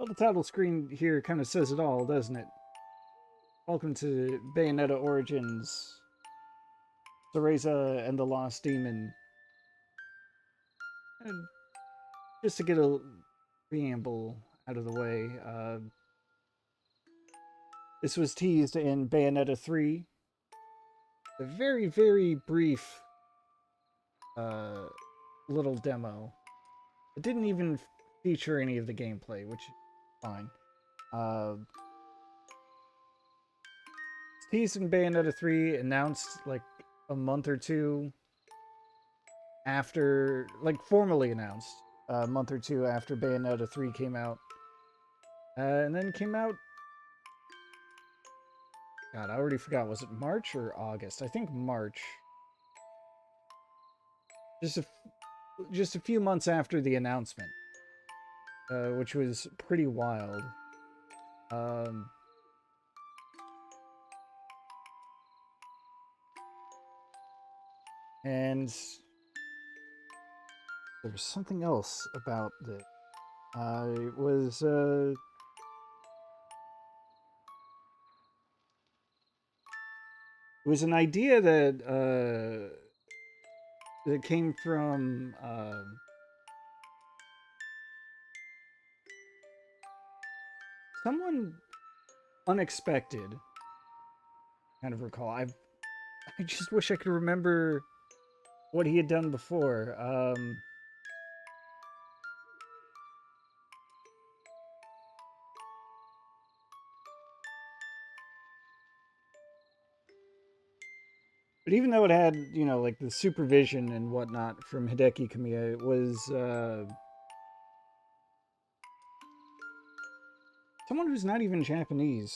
Well, the title screen here kind of says it all, doesn't it? Welcome to Bayonetta Origins, Cereza and the Lost Demon. And just to get a preamble out of the way, this was teased in Bayonetta 3. A very, very brief little demo. It didn't even feature any of the gameplay, which is fine. Teased in Bayonetta 3, announced like a month or two after, like formally announced a month or two after Bayonetta 3 came out. And then came out, God, I already forgot, was it March or August? I think March. Just a few months after the announcement, which was pretty wild. And there was something else about this. It was an idea that that came from someone unexpected. Kind of recall. I just wish I could remember what he had done before. But even though it had, you know, like the supervision and whatnot from Hideki Kamiya, it was someone who's not even Japanese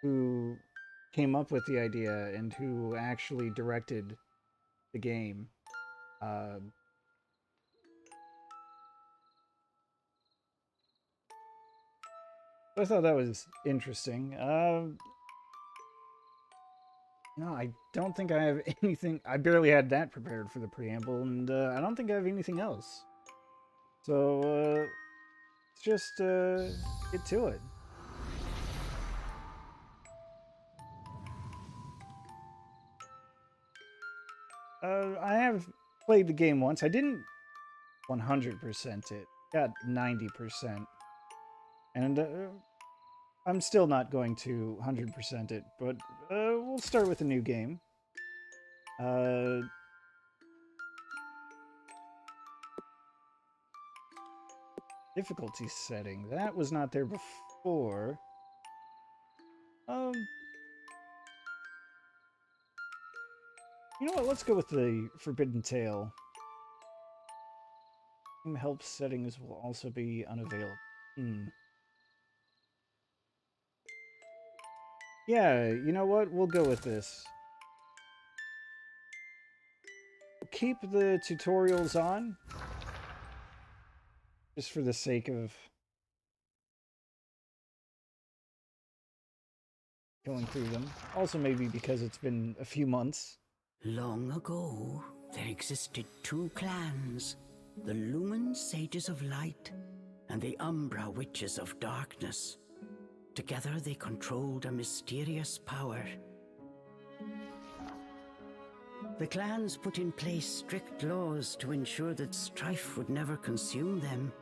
who came up with the idea and who actually directed the game. I thought that was interesting. No, I don't think I have anything. I barely had that prepared for the preamble, and I don't think I have anything else. So, let's just get to it. I have played the game once. I didn't 100% it. Got 90%. And I'm still not going to 100% it, but we'll start with a new game. Difficulty setting. That was not there before. You know what? Let's go with the Forbidden Tale. Game help settings will also be unavailable. Yeah, you know what? We'll go with this. Keep the tutorials on. Just for the sake of going through them. Also maybe because it's been a few months. Long ago, there existed two clans, the Lumen Sages of Light and the Umbra Witches of Darkness. Together they controlled a mysterious power. The clans put in place strict laws to ensure that strife would never consume them.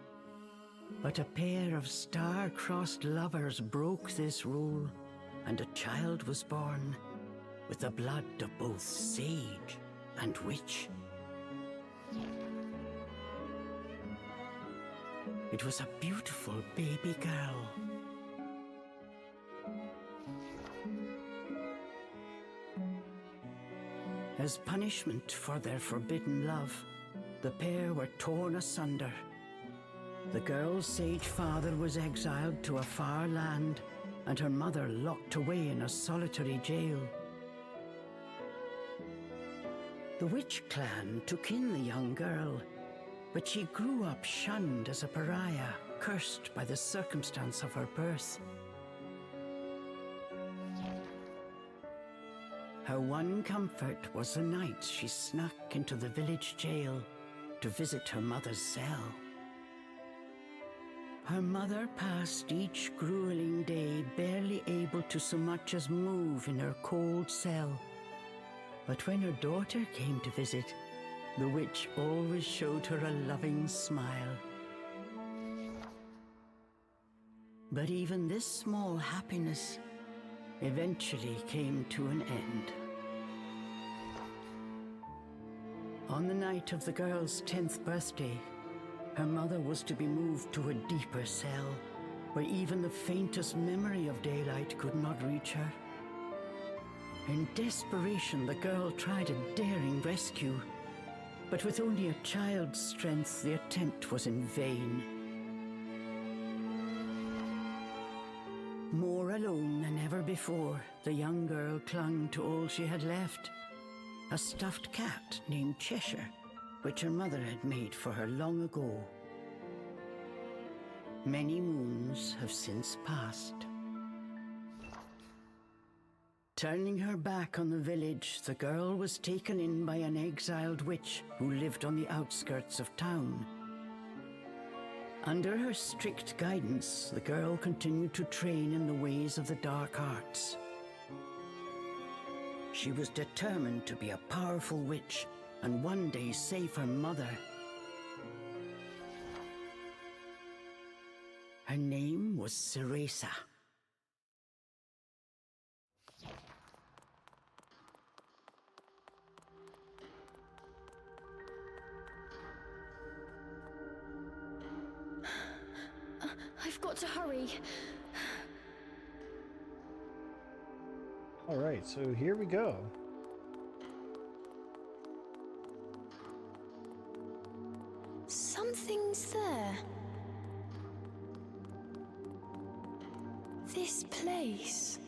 But a pair of star-crossed lovers broke this rule, and a child was born with the blood of both sage and witch. It was a beautiful baby girl. As punishment for their forbidden love, the pair were torn asunder. The girl's sage father was exiled to a far land, and her mother locked away in a solitary jail. The witch clan took in the young girl, but she grew up shunned as a pariah, cursed by the circumstance of her birth. Her one comfort was the nights she snuck into the village jail to visit her mother's cell. Her mother passed each grueling day barely able to so much as move in her cold cell. But when her daughter came to visit, the witch always showed her a loving smile. But even this small happiness eventually came to an end. On the night of the girl's 10th birthday, her mother was to be moved to a deeper cell, where even the faintest memory of daylight could not reach her. In desperation, the girl tried a daring rescue, but with only a child's strength, the attempt was in vain. More alone than ever before, the young girl clung to all she had left. A stuffed cat named Cheshire, which her mother had made for her long ago. Many moons have since passed. Turning her back on the village, the girl was taken in by an exiled witch who lived on the outskirts of town. Under her strict guidance, the girl continued to train in the ways of the dark arts. She was determined to be a powerful witch and one day save her mother. Her name was Cereza. I've got to hurry. Alright, so here we go. Something's there. This place.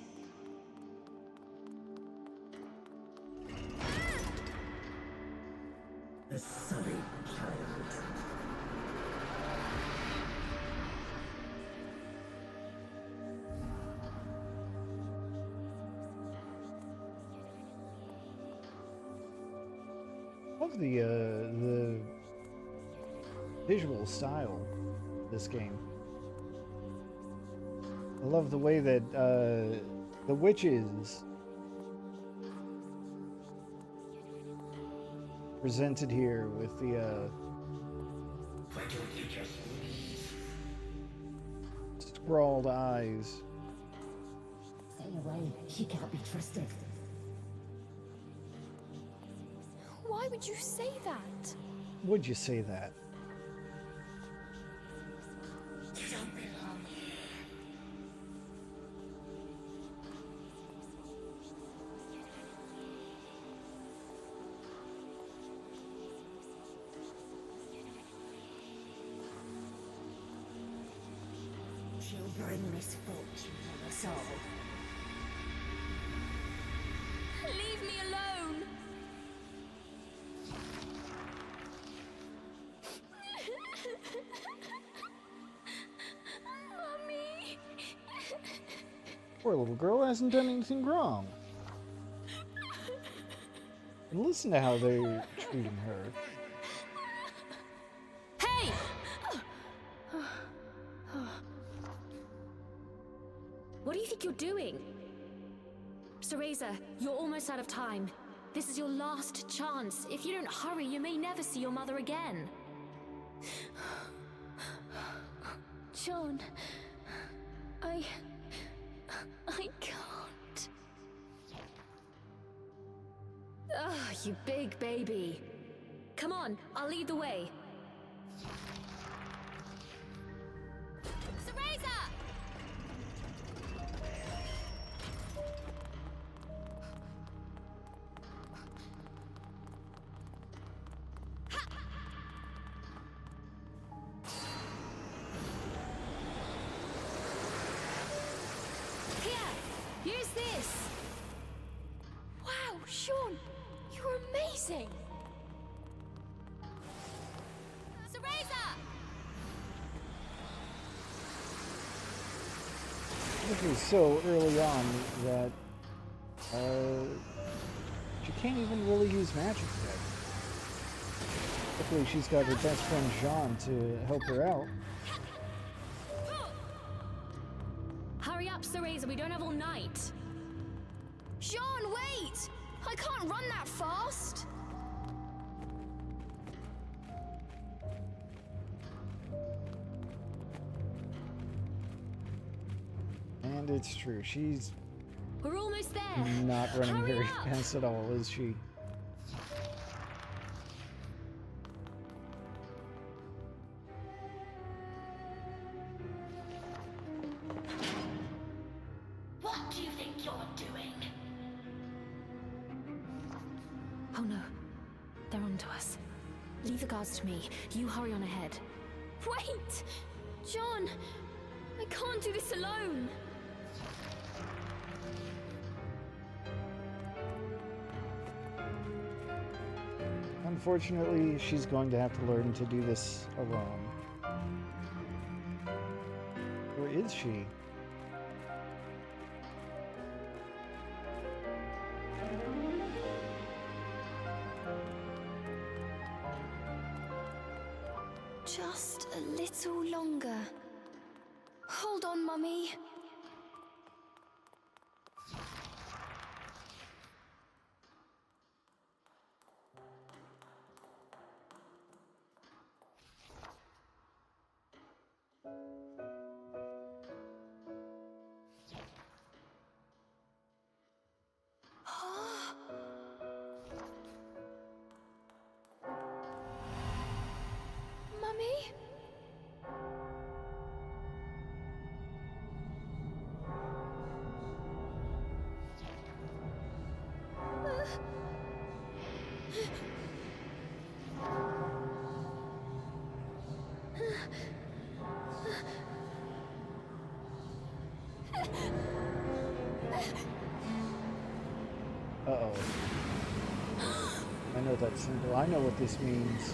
The sorry child. Love the visual style of this game. I love the way that the witches presented here with the scrawled eyes. Stay away. She can't be trusted. Why would you say that? Would you say that? You don't belong here. She'll bring misfortune on us all. Leave me alone! Mummy! Poor little girl hasn't done anything wrong. And listen to how they're treating her. Hey! What do you think you're doing? Cereza, you're almost out of time. This is your last chance. If you don't hurry, you may never see your mother again. John, I can't. Ah, you big baby. Come on, I'll lead the way. Cereza! Here, use this. Wow, Sean, you're amazing. Cereza! This is so early on that she can't even really use magic yet. Luckily, she's got her best friend Jean to help her out. Cereza, we don't have all night. Jean, wait! I can't run that fast! And it's true, she's We're almost there. not running Hurry very up! fast at all, is she? What do you think you're doing? Oh no, they're onto us. Leave the guards to me. You hurry on ahead. Wait! John! I can't do this alone! Unfortunately, she's going to have to learn to do this alone. Or is she? Just a little longer. Hold on, Mummy. Mummy? Uh-oh. I know that symbol. I know what this means.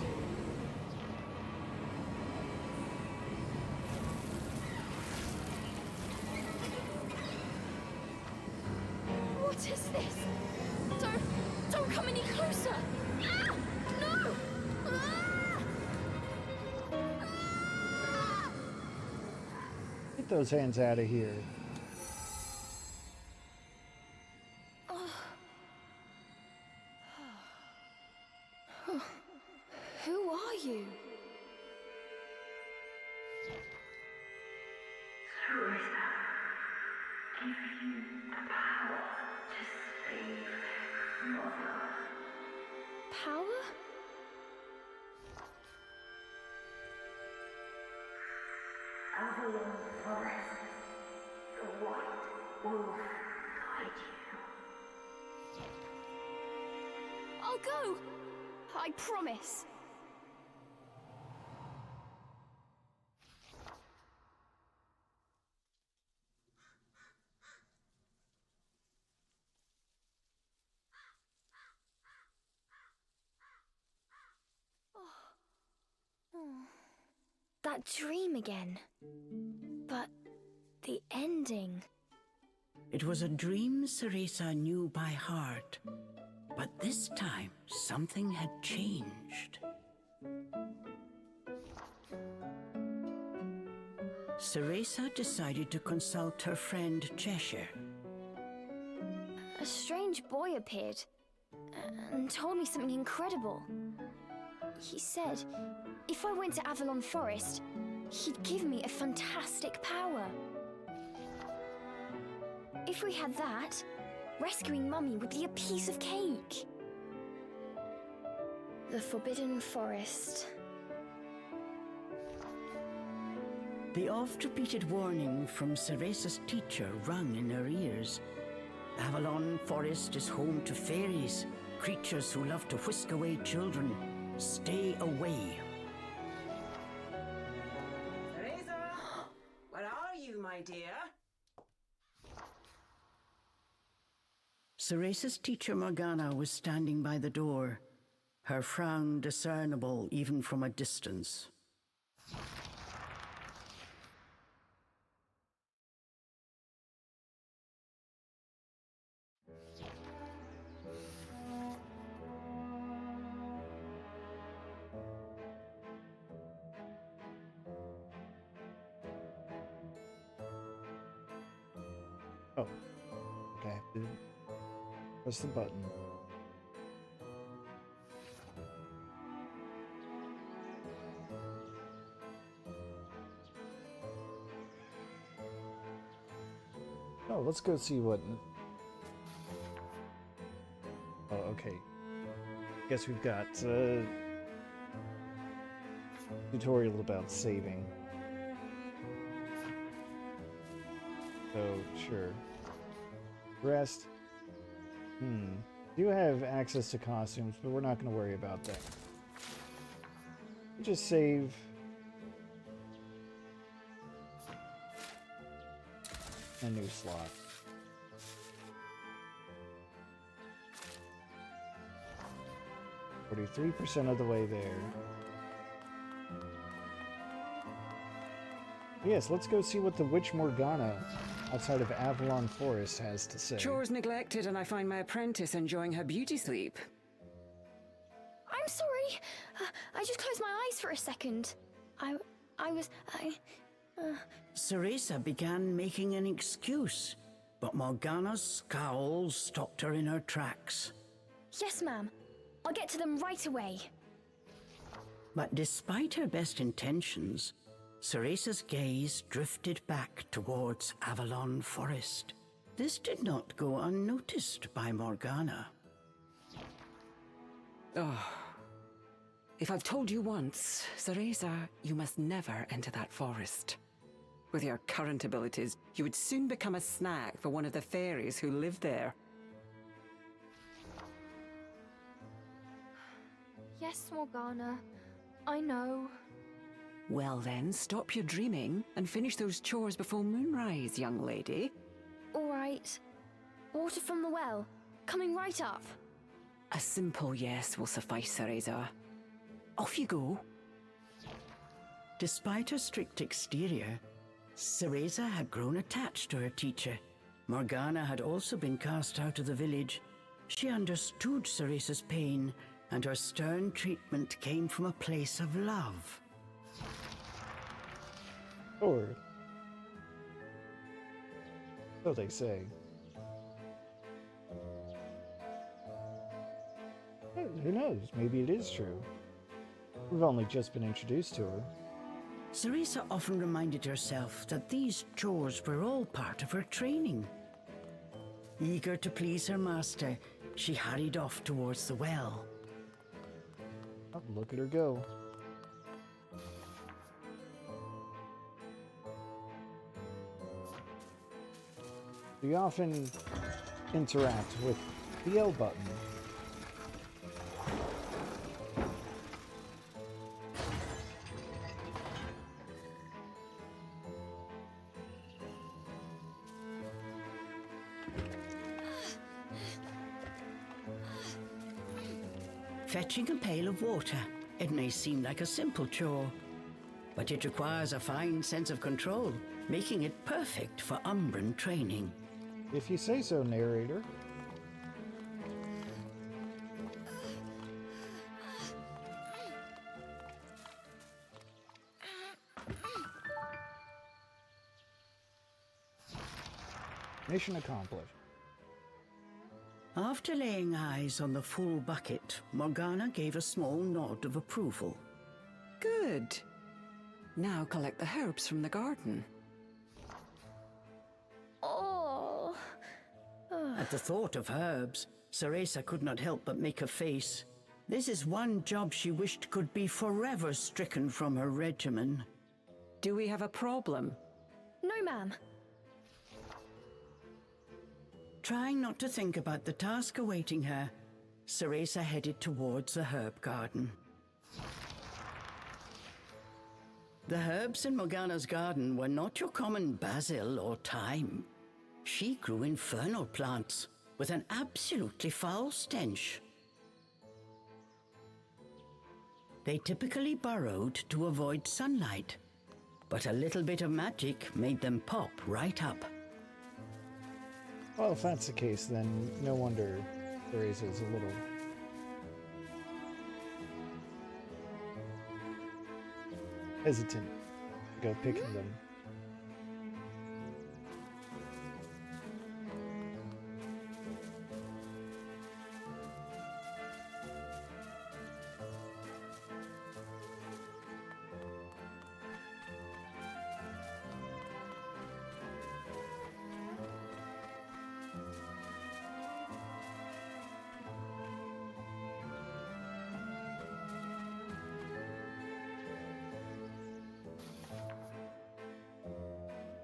What is this? Don't come any closer! Ah! No! Ah! Ah! Get those hands out of here. Who are you? Cereza, give you the power to save Mother. Power? Avalon Forest, the White Wolf guide you. I'll go! I promise. That dream again. But the ending. It was a dream Cereza knew by heart, but this time something had changed. Cereza decided to consult her friend Cheshire. A strange boy appeared and told me something incredible. He said if I went to Avalon Forest, he'd give me a fantastic power. If we had that, rescuing Mummy would be a piece of cake. The Forbidden Forest. The oft-repeated warning from Cereza's teacher rung in her ears. Avalon Forest is home to fairies, creatures who love to whisk away children. Stay away. Cereza! Where are you, my dear? Cereza's teacher Morgana was standing by the door, her frown discernible even from a distance. I have to press the button. Oh, let's go see what... Oh, okay. Guess we've got tutorial about saving. So, sure. Rest. Do have access to costumes, but we're not going to worry about that. Just save. A new slot. %of the way there. Yes, let's go see what the Witch Morgana outside of Avalon Forest has to say. Chores neglected, and I find my apprentice enjoying her beauty sleep. I'm sorry. I just closed my eyes for a second. Cereza began making an excuse, but Morgana's scowl stopped her in her tracks. Yes, ma'am. I'll get to them right away. But despite her best intentions, Cereza's gaze drifted back towards Avalon Forest. This did not go unnoticed by Morgana. Oh. If I've told you once, Cereza, you must never enter that forest. With your current abilities, you would soon become a snack for one of the fairies who live there. Yes, Morgana. I know. Well then, stop your dreaming and finish those chores before moonrise, young lady. All right. Water from the well. Coming right up. A simple yes will suffice, Cereza. Off you go. Despite her strict exterior, Cereza had grown attached to her teacher. Morgana had also been cast out of the village. She understood Cereza's pain, and her stern treatment came from a place of love. Or so they say. Who knows? Maybe it is true. We've only just been introduced to her. Cereza often reminded herself that these chores were all part of her training. Eager to please her master, she hurried off towards the well. Oh, look at her go. You often interact with the L button. Fetching a pail of water. It may seem like a simple chore, but it requires a fine sense of control, making it perfect for Umbran training. If you say so, narrator. Mission accomplished. After laying eyes on the full bucket, Morgana gave a small nod of approval. Good. Now collect the herbs from the garden. Oh. At the thought of herbs, Cereza could not help but make a face. This is one job she wished could be forever stricken from her regimen. Do we have a problem? No, ma'am. Trying not to think about the task awaiting her, Cereza headed towards the herb garden. The herbs in Morgana's garden were not your common basil or thyme. She grew infernal plants with an absolutely foul stench. They typically burrowed to avoid sunlight, but a little bit of magic made them pop right up. Well, if that's the case, then no wonder Cereza's a little hesitant to go picking them.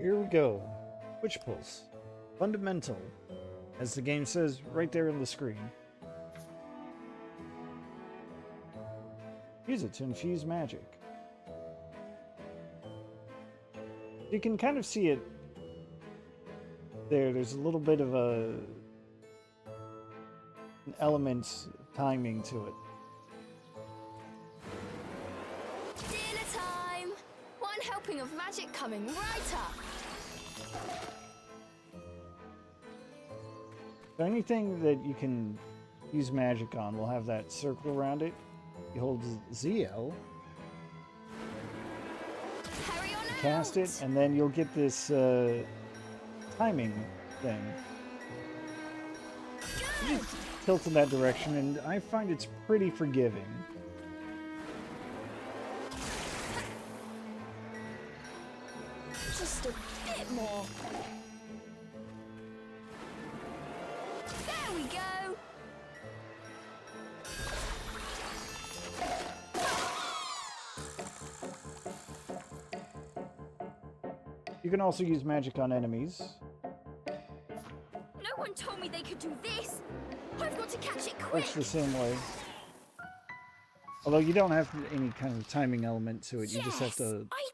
Here we go. Witch Pulse. Fundamental. As the game says right there on the screen. Use it to infuse magic. You can kind of see it there. There's a little bit of an element timing to it. Dinner time! One helping of magic coming right up. So anything that you can use magic on will have that circle around it. You hold ZL, Carry on cast out. it, and then you'll get this timing thing. You just tilt in that direction, and I find it's pretty forgiving. Just a bit more. There we go. You can also use magic on enemies. No one told me they could do this. I've got to catch it quick. Works the same way. Although you don't have any kind of timing element to it, you just have to I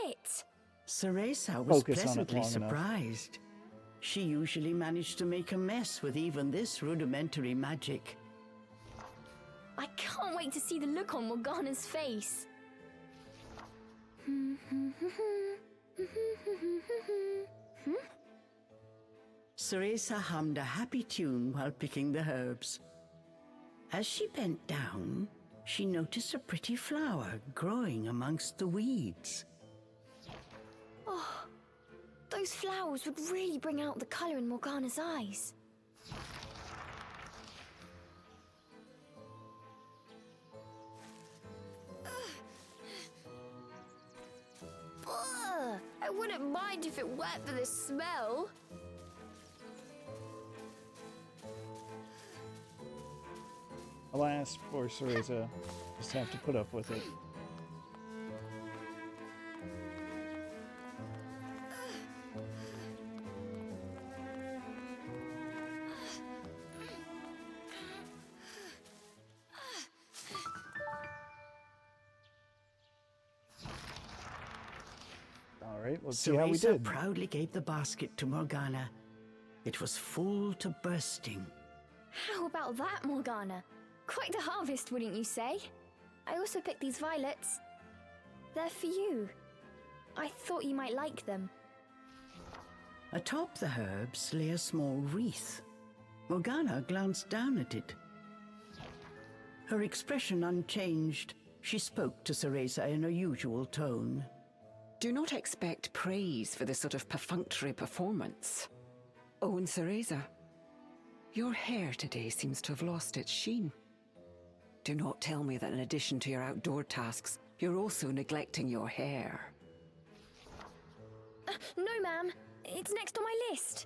did it. Cereza was focus on it pleasantly long enough. surprised. She usually managed to make a mess with even this rudimentary magic. I can't wait to see the look on Morgana's face. Cereza hummed a happy tune while picking the herbs. As she bent down, she noticed a pretty flower growing amongst the weeds. Oh, those flowers would really bring out the colour in Morgana's eyes. Ugh, I wouldn't mind if it weren't for the smell. Alas, poor Cereza. Just have to put up with it. Alright, let's see how we Cereza did. proudly gave the basket to Morgana. It was full to bursting. How about that, Morgana? Quite the harvest, wouldn't you say? I also picked these violets. They're for you. I thought you might like them. Atop the herbs lay a small wreath. Morgana glanced down at it. Her expression unchanged, she spoke to Cereza in her usual tone. Do not expect praise for this sort of perfunctory performance. Oh, and Cereza, your hair today seems to have lost its sheen. Do not tell me that in addition to your outdoor tasks, you're also neglecting your hair. No, ma'am. It's next on my list.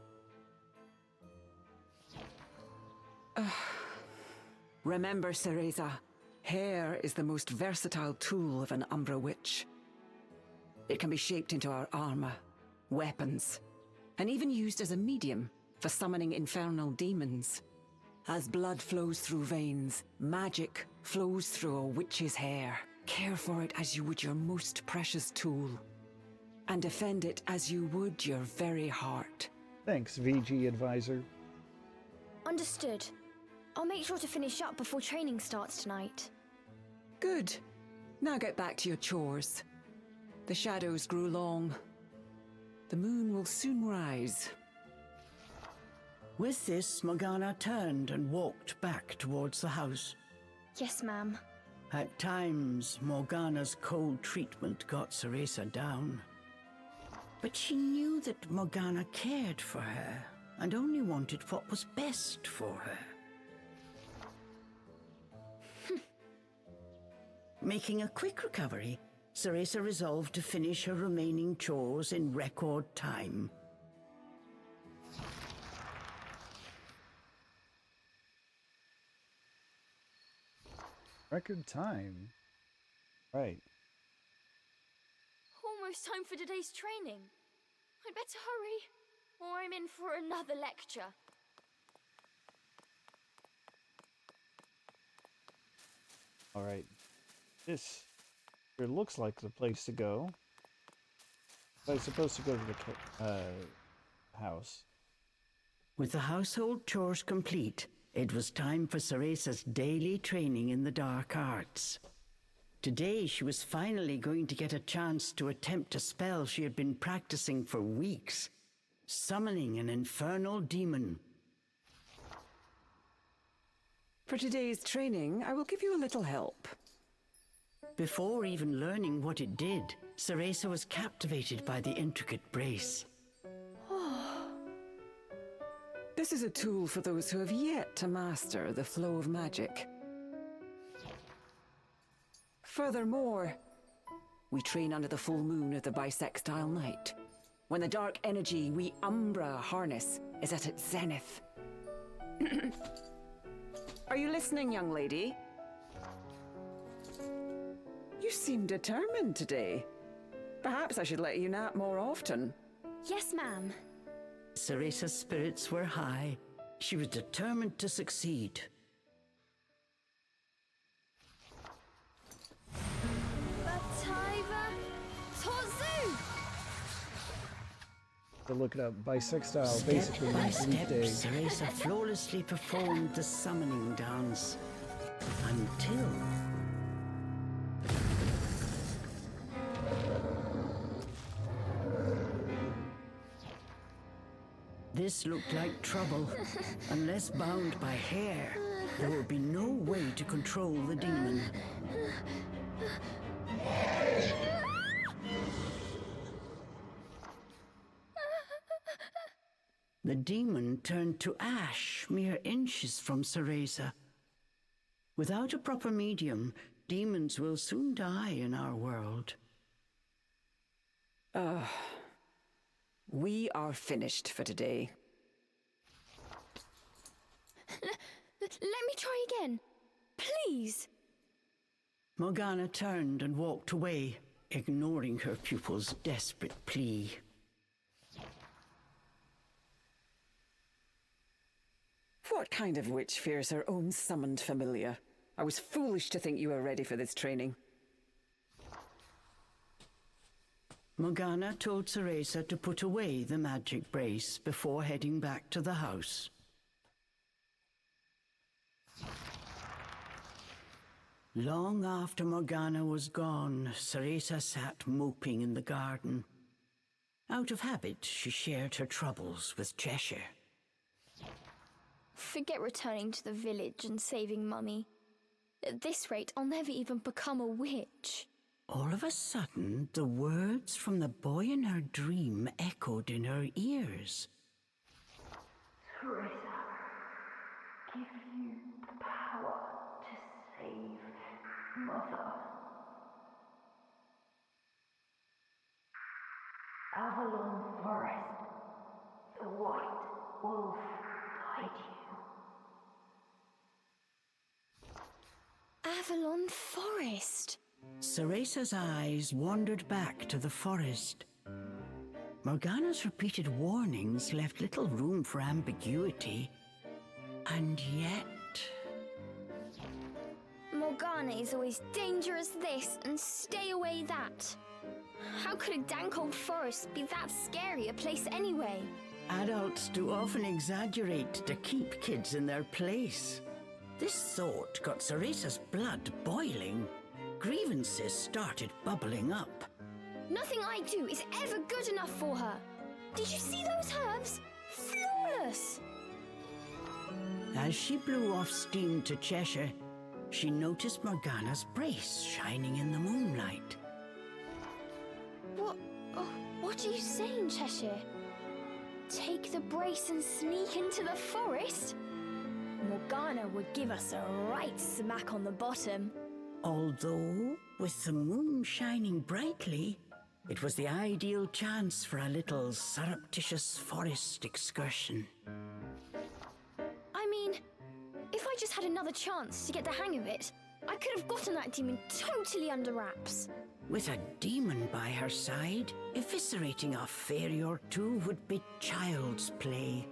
Remember, Cereza, hair is the most versatile tool of an Umbra witch. It can be shaped into our armor, weapons, and even used as a medium for summoning infernal demons. As blood flows through veins, magic flows through a witch's hair. Care for it as you would your most precious tool, and defend it as you would your very heart. Thanks, VG Advisor. Understood. I'll make sure to finish up before training starts tonight. Good. Now get back to your chores. The shadows grew long. The moon will soon rise. With this, Morgana turned and walked back towards the house. Yes, ma'am. At times, Morgana's cold treatment got Cereza down. But she knew that Morgana cared for her and only wanted what was best for her. Making a quick recovery, Cereza resolved to finish her remaining chores in record time. Record time. Right. Almost time for today's training. I'd better hurry, or I'm in for another lecture. Alright. This sure looks like the place to go. I'm supposed to go to the house. With the household chores complete, it was time for Cereza's daily training in the dark arts. Today, she was finally going to get a chance to attempt a spell she had been practicing for weeks, summoning an infernal demon. For today's training, I will give you a little help. Before even learning what it did, Cereza was captivated by the intricate brace. This is a tool for those who have yet to master the flow of magic. Furthermore, we train under the full moon of the bisextile night, when the dark energy we Umbra harness is at its zenith. Are you listening, young lady? You seem determined today. Perhaps I should let you nap more often. Yes, ma'am. Cereza's spirits were high. She was determined to succeed. Bataiva Tozu! To look it up, bisextile Step basically by means step, weekday. Cereza flawlessly performed the summoning dance. Until... This looked like trouble. Unless bound by hair, there would be no way to control the demon. The demon turned to ash mere inches from Cereza. Without a proper medium, demons will soon die in our world. We are finished for today. Let me try again. Please. Morgana turned and walked away, ignoring her pupil's desperate plea. What kind of witch fears her own summoned familiar? I was foolish to think you were ready for this training. Morgana told Cereza to put away the magic brace before heading back to the house. Long after Morgana was gone, Cereza sat moping in the garden. Out of habit, she shared her troubles with Cheshire. Forget returning to the village and saving Mummy. At this rate, I'll never even become a witch. All of a sudden, the words from the boy in her dream echoed in her ears. Cereza, give you the power to save Mother. Avalon Forest, the White Wolf guide you. Avalon Forest. Cereza's eyes wandered back to the forest. Morgana's repeated warnings left little room for ambiguity. And yet... Morgana is always danger as this and stay away that. How could a dank old forest be that scary a place anyway? Adults do often exaggerate to keep kids in their place. This thought got Cereza's blood boiling. Grievances started bubbling up. Nothing I do is ever good enough for her. Did you see those herbs? Flawless! As she blew off steam to Cheshire, she noticed Morgana's brace shining in the moonlight. What are you saying, Cheshire? Take the brace and sneak into the forest? Morgana would give us a right smack on the bottom. Although, with the moon shining brightly, it was the ideal chance for a little surreptitious forest excursion. I mean, if I just had another chance to get the hang of it, I could have gotten that demon totally under wraps. With a demon by her side, eviscerating a fairy or two would be child's play.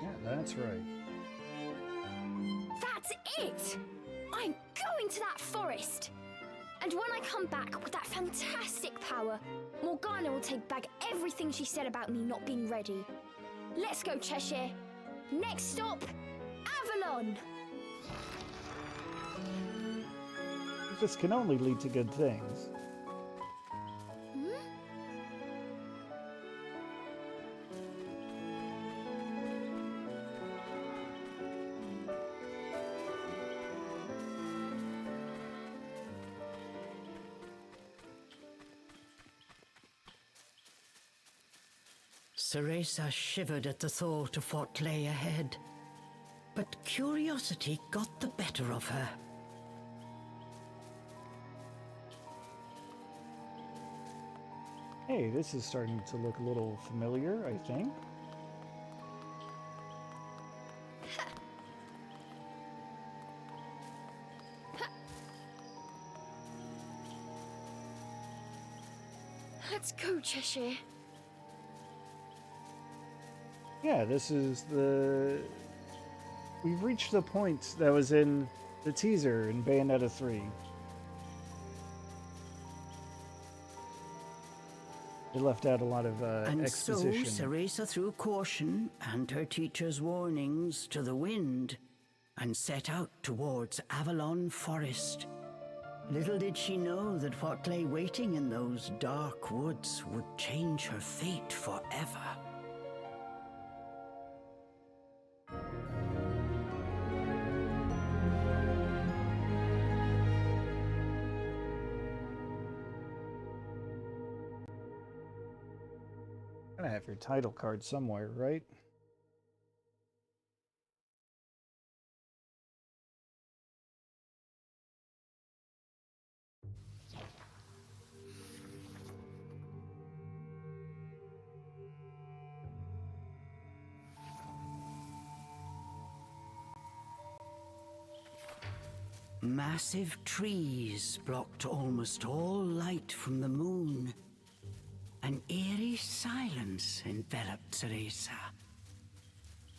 Yeah, that's right. That's it! I'm going to that forest! And when I come back with that fantastic power, Morgana will take back everything she said about me not being ready. Let's go, Cheshire. Next stop, Avalon! This can only lead to good things. Cereza shivered at the thought of what lay ahead, but curiosity got the better of her. Hey, this is starting to look a little familiar, I think. Let's go, Cheshire. Yeah, this is the... We've reached the point that was in the teaser in Bayonetta 3. They left out a lot of exposition. And so Cereza threw caution and her teacher's warnings to the wind and set out towards Avalon Forest. Little did she know that what lay waiting in those dark woods would change her fate forever. I have your title card somewhere, right? Massive trees blocked almost all light from the moon. An eerie silence enveloped Cereza.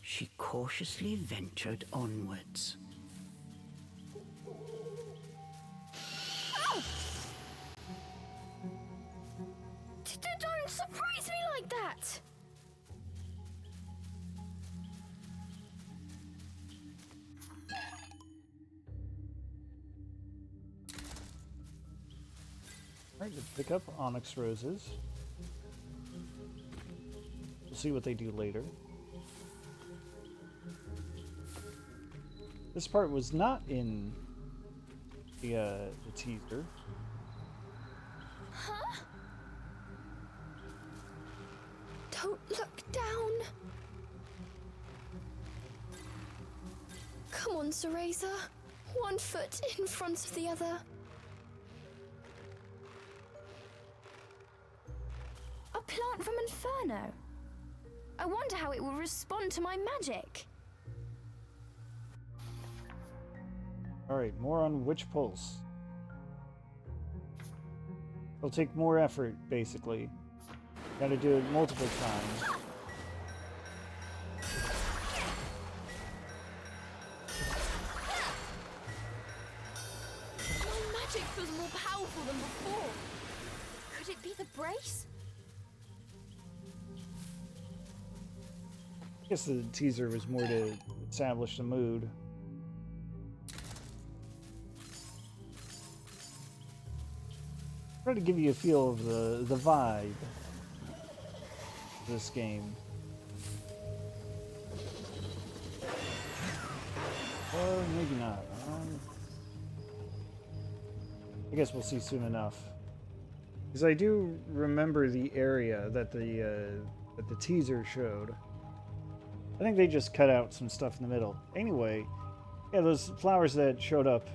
She cautiously ventured onwards. Don't surprise me like that! Alright, let's pick up onyx roses. We'll see what they do later. This part was not in the teaser. Huh? Don't look down. Come on, Cereza. One foot in front of the other. A plant from Inferno. I wonder how it will respond to my magic. Alright, more on Witch Pulse. It'll take more effort, basically. Gotta do it multiple times. My magic feels more powerful than before. Could it be the brace? I guess the teaser was more to establish the mood. Try to give you a feel of the vibe of this game. Or maybe not. I guess we'll see soon enough. Because I do remember the area that the teaser showed. I think they just cut out some stuff in the middle. Anyway, yeah, those flowers that showed up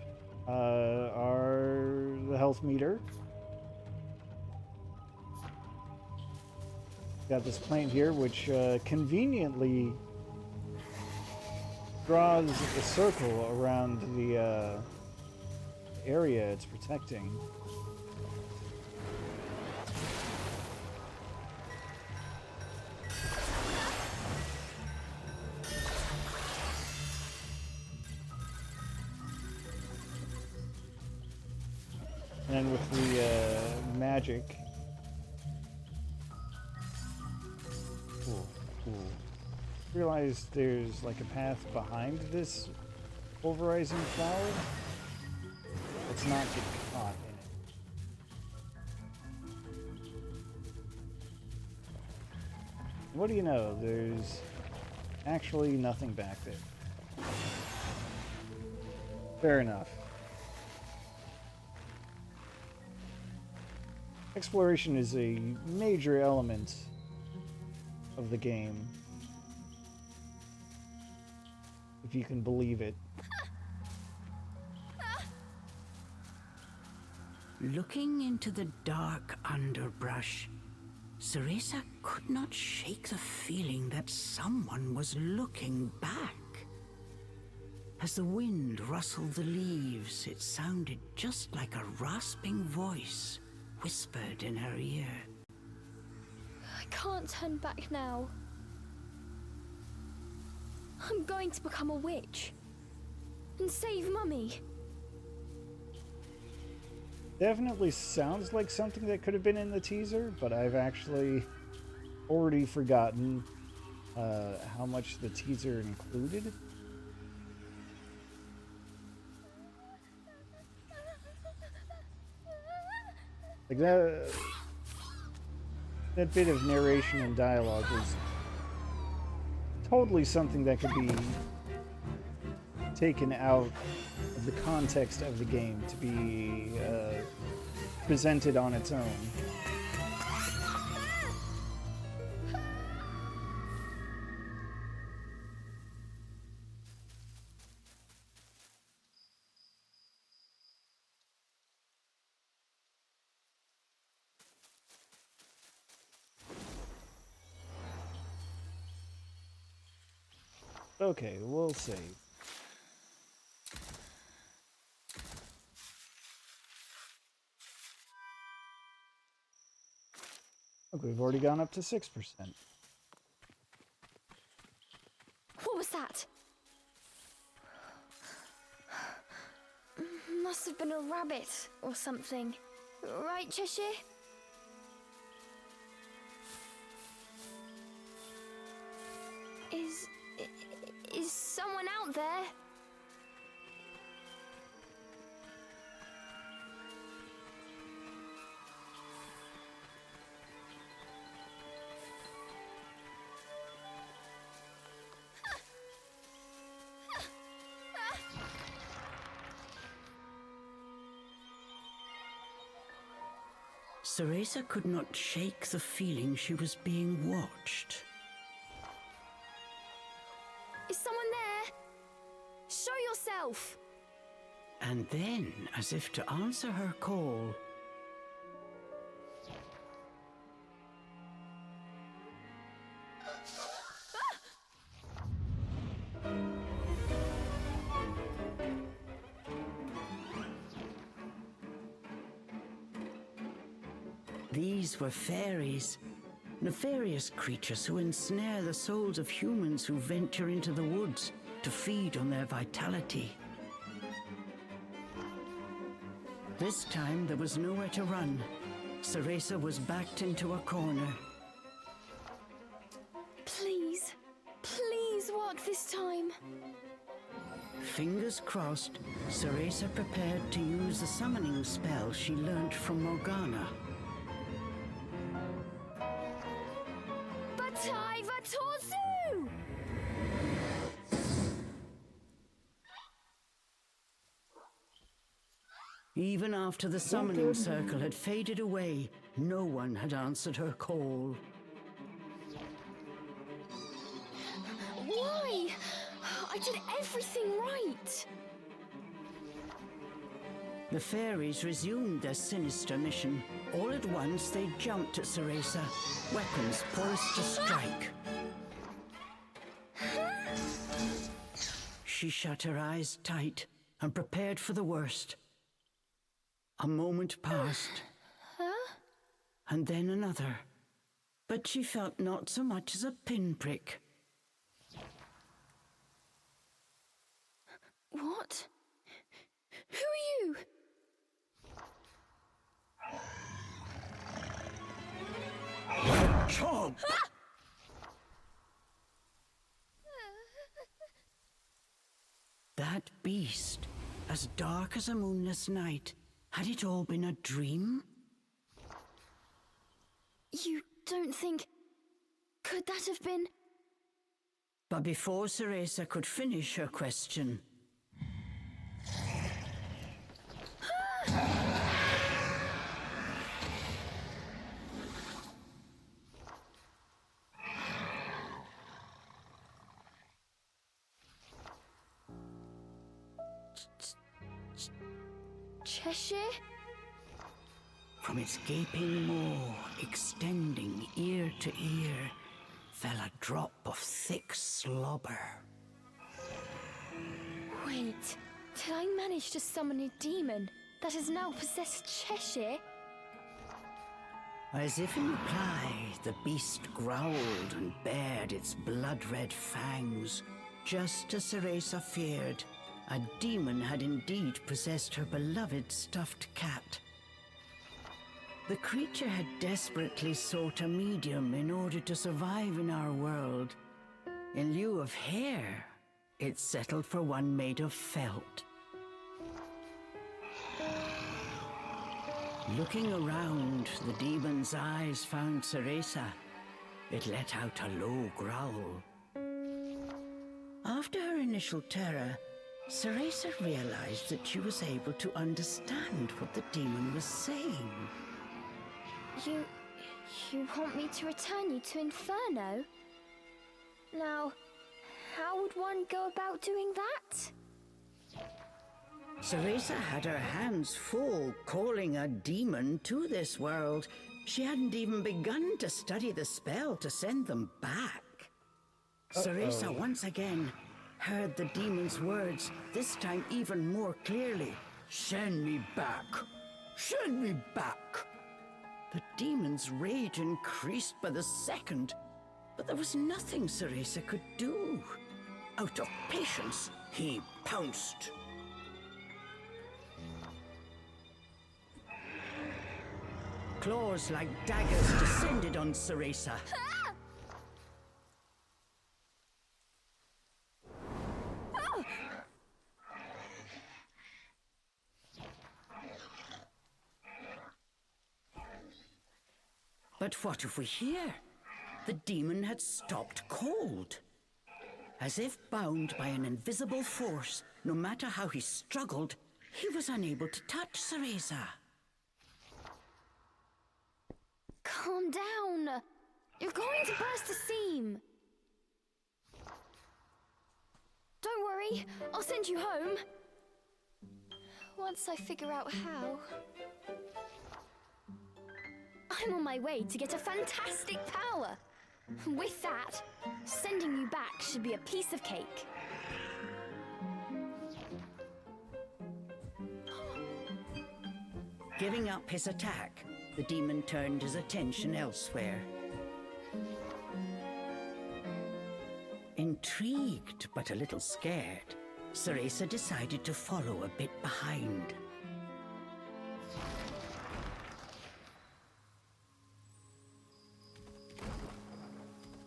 are the health meter. Got this plant here, which conveniently draws a circle around the area it's protecting. And then with the magic. Cool, cool. Realize there's like a path behind this pulverizing flower. Let's not get caught in it. What do you know? There's actually nothing back there. Fair enough. Exploration is a major element of the game, if you can believe it. Looking into the dark underbrush, Cereza could not shake the feeling that someone was looking back. As the wind rustled the leaves, it sounded just like a rasping voice whispered in her ear. I can't turn back now. I'm going to become a witch and save Mummy. Definitely sounds like something that could have been in the teaser, but I've actually already forgotten how much the teaser included. Like that bit of narration and dialogue was totally something that could be taken out of the context of the game to be presented on its own. Okay, we'll save. Look, we've already gone up to 6%. What was that? Must have been a rabbit or something. Right, Cheshire? Is someone out there? Cereza could not shake the feeling she was being watched. Is someone there? Show yourself! And then, as if to answer her call, these were fairies, nefarious creatures who ensnare the souls of humans who venture into the woods to feed on their vitality. This time there was nowhere to run. Cereza was backed into a corner. Please, please work this time. Fingers crossed, Cereza prepared to use the summoning spell she learnt from Morgana. Bataiva Torzu! Even after the summoning circle had faded away, no one had answered her call. Why? I did everything right. The fairies resumed their sinister mission. All at once, they jumped at Cereza, weapons poised to strike. She shut her eyes tight and prepared for the worst. A moment passed, and then another, but she felt not so much as a pinprick. What? Who are you? Chomp! That beast, as dark as a moonless night, had it all been a dream? You don't think... Could that have been... But before Cereza could finish her question... Cheshire? From its gaping maw, extending ear to ear, fell a drop of thick slobber. Wait, did I manage to summon a demon that has now possessed Cheshire? As if in reply, the beast growled and bared its blood-red fangs. Just as Cereza feared, a demon had indeed possessed her beloved stuffed cat. The creature had desperately sought a medium in order to survive in our world. In lieu of hair, it settled for one made of felt. Looking around, the demon's eyes found Cereza. It let out a low growl. After her initial terror, Cereza realized that she was able to understand what the demon was saying. You want me to return you to Inferno? Now, how would one go about doing that? Cereza had her hands full calling a demon to this world. She hadn't even begun to study the spell to send them back. Cereza once again heard the demon's words, this time even more clearly. Send me back! Send me back! The demon's rage increased by the second, but there was nothing Cereza could do. Out of patience, he pounced. Claws like daggers descended on Cereza. But what of we hear? The demon had stopped cold. As if bound by an invisible force, no matter how he struggled, he was unable to touch Cereza. Calm down. You're going to burst a seam. Don't worry, I'll send you home. Once I figure out how. I'm on my way to get a fantastic power. With that, sending you back should be a piece of cake. Giving up his attack, the demon turned his attention elsewhere. Intrigued but a little scared, Cereza decided to follow a bit behind.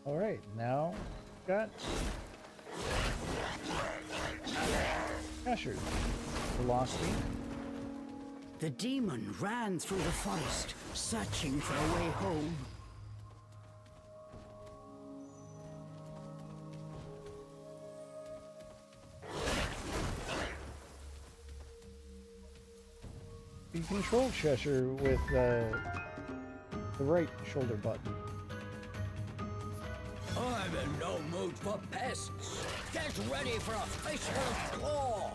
All right, now got Cheshire velocity. The demon ran through the forest, searching for a way home. You control Cheshire with the right shoulder button. I'm in no mood for pests. Get ready for a facial claw.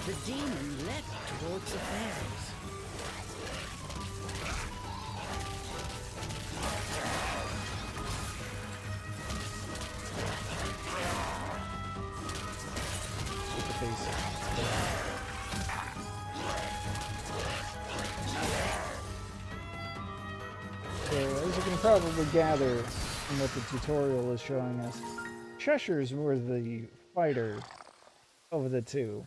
The demon leapt towards the fairies. With the face. probably gather from what the tutorial is showing us, Cheshire's more the fighter of the two.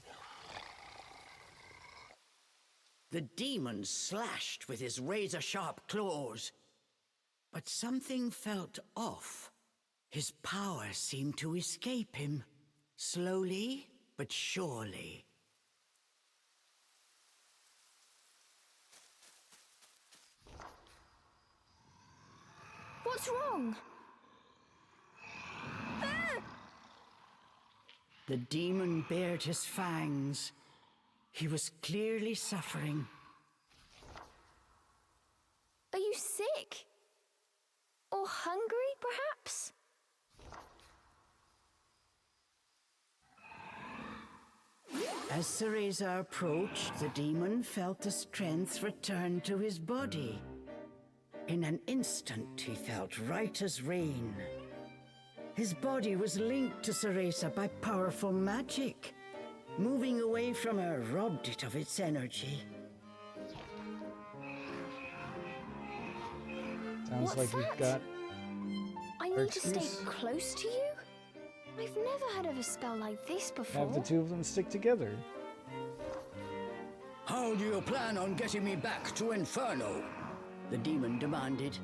The demon slashed with his razor-sharp claws. But something felt off. His power seemed to escape him, slowly but surely. What's wrong? The demon bared his fangs. He was clearly suffering. Are you sick? Or hungry, perhaps? As Cereza approached, the demon felt the strength return to his body. In an instant, he felt right as rain. His body was linked to Cereza by powerful magic. Moving away from her robbed it of its energy. Sounds What's like we've that? got... I need to stay excuse? close to you? I've never heard of a spell like this before. Have the two of them stick together. How do you plan on getting me back to Inferno? The demon demanded.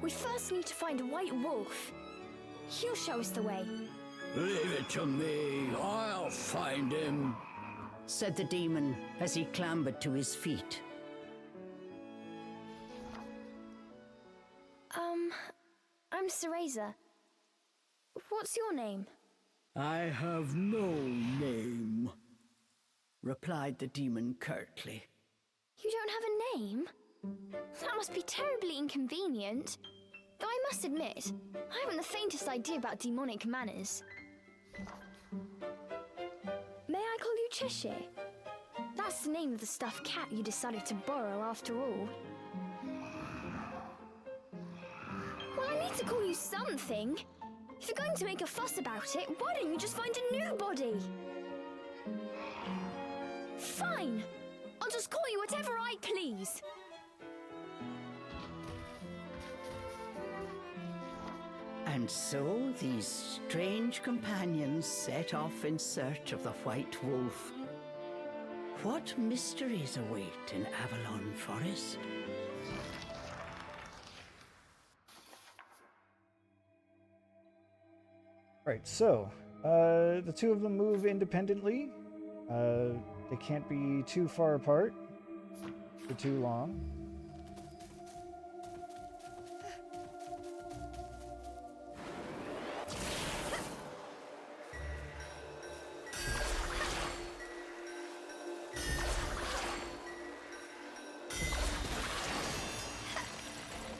We first need to find a white wolf. He'll show us the way. Leave it to me. I'll find him, said the demon as he clambered to his feet. I'm Cereza. What's your name? I have no name, replied the demon curtly. You don't have a name? That must be terribly inconvenient. Though I must admit, I haven't the faintest idea about demonic manners. May I call you Cheshire? That's the name of the stuffed cat you decided to borrow after all. Well, I need to call you something. If you're going to make a fuss about it, why don't you just find a new body? Fine! I'll just call you whatever I please. And so these strange companions set off in search of the White Wolf. What mysteries await in Avalon Forest? Right, so, the two of them move independently. They can't be too far apart for too long.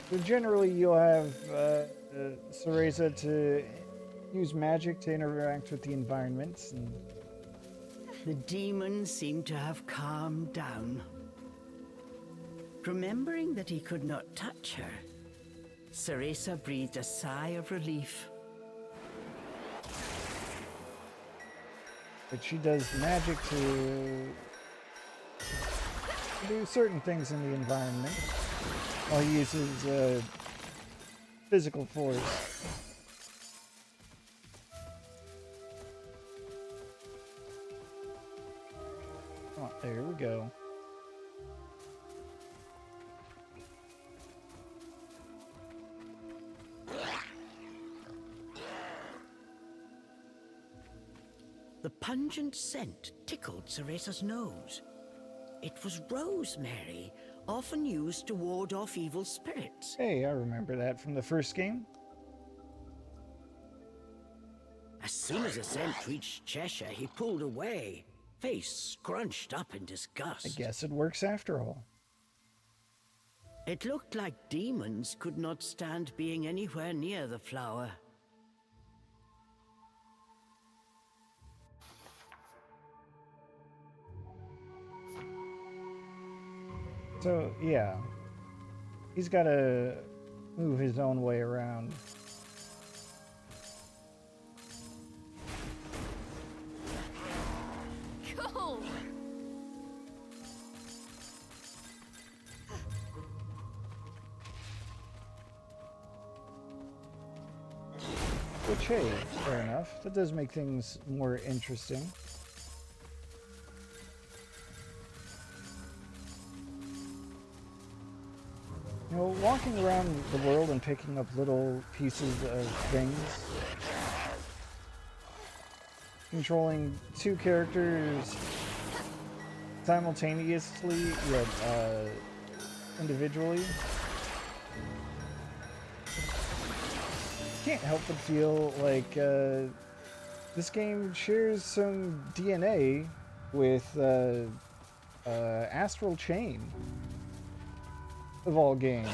So generally you'll have Cereza to use magic to interact with the environments. And The demon seemed to have calmed down. Remembering that he could not touch her, Cereza breathed a sigh of relief. but she does magic to do certain things in the environment while he uses physical force. Oh, there we go. The pungent scent tickled Cereza's nose. It was rosemary, often used to ward off evil spirits. Hey, I remember that from the first game. As soon as the scent reached Cheshire, he pulled away, face scrunched up in disgust. I guess it works after all. It looked like demons could not stand being anywhere near the flower. So, yeah. He's got to move his own way around. Cool! Which, hey, fair enough. That does make things more interesting. You know, walking around the world and picking up little pieces of things. Controlling two characters simultaneously, yet individually. Can't help but feel like this game shares some DNA with Astral Chain, of all games.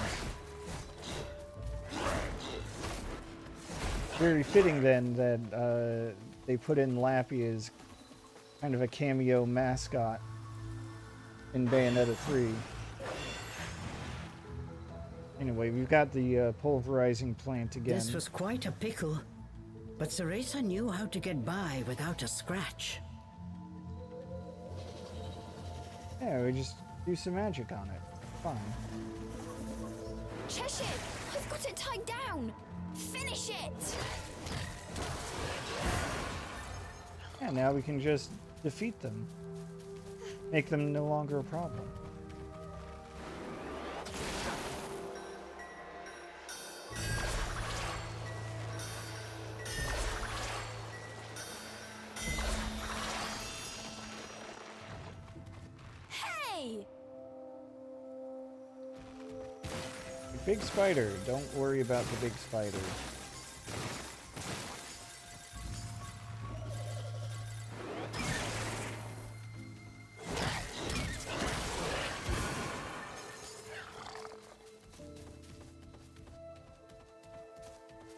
Very fitting then that they put in Lappy as kind of a cameo mascot in Bayonetta 3. Anyway, we've got the pulverizing plant again. This was quite a pickle, but Cereza knew how to get by without a scratch. Yeah, we just do some magic on it. Fine. Cheshire, I've got it tied down. Finish it. Yeah, now we can just defeat them. Make them no longer a problem. Hey! Big spider. Don't worry about the big spider.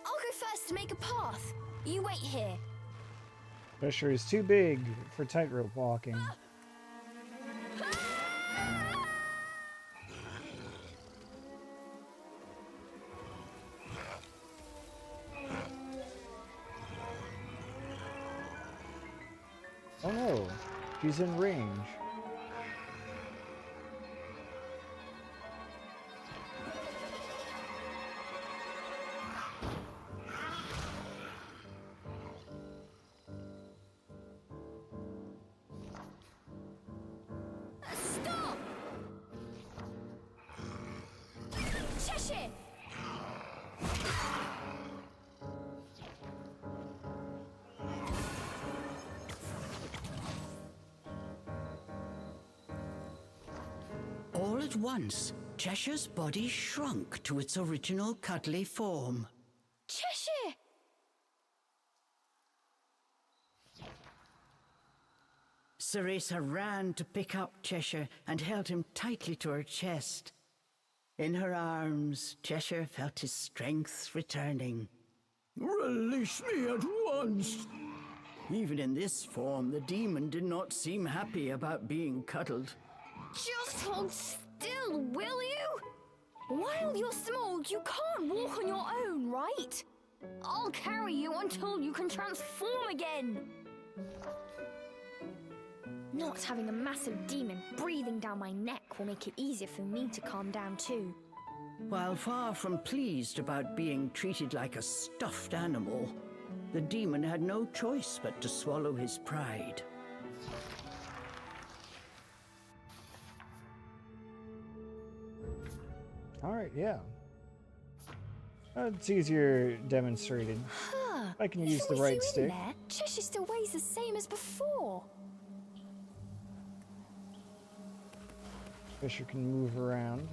I'll go first to make a path. You wait here. Pressure is too big for tightrope walking. Oh no, she's in range. Stop! Cheshire! All at once, Cheshire's body shrunk to its original cuddly form. Cheshire! Cereza ran to pick up Cheshire and held him tightly to her chest. In her arms, Cheshire felt his strength returning. Release me at once! Even in this form, the demon did not seem happy about being cuddled. Just hold still, will you? While you're small, you can't walk on your own, right? I'll carry you until you can transform again. Not having a massive demon breathing down my neck will make it easier for me to calm down too. While far from pleased about being treated like a stuffed animal, the demon had no choice but to swallow his pride. Alright, yeah. It's easier demonstrated. I can use the right stick. There, Cheshire still weighs the same as before. Fisher can move around.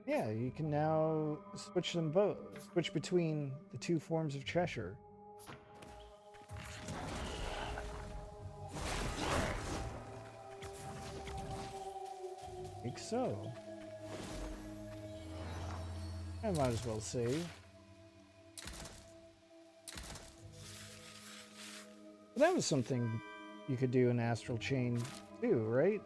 Yeah, you can now switch them both. Switch between the two forms of Cheshire. Like so. I might as well save. That was something you could do in Astral Chain too, right?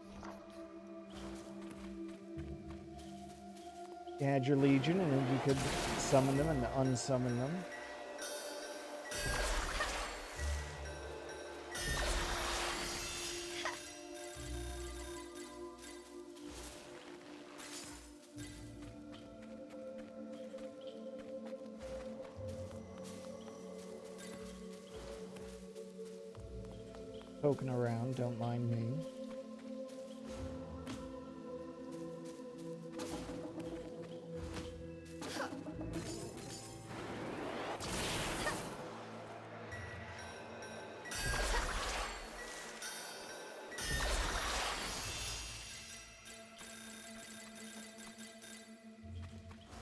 You had your Legion and then you could summon them and unsummon them. poking around, don't mind me.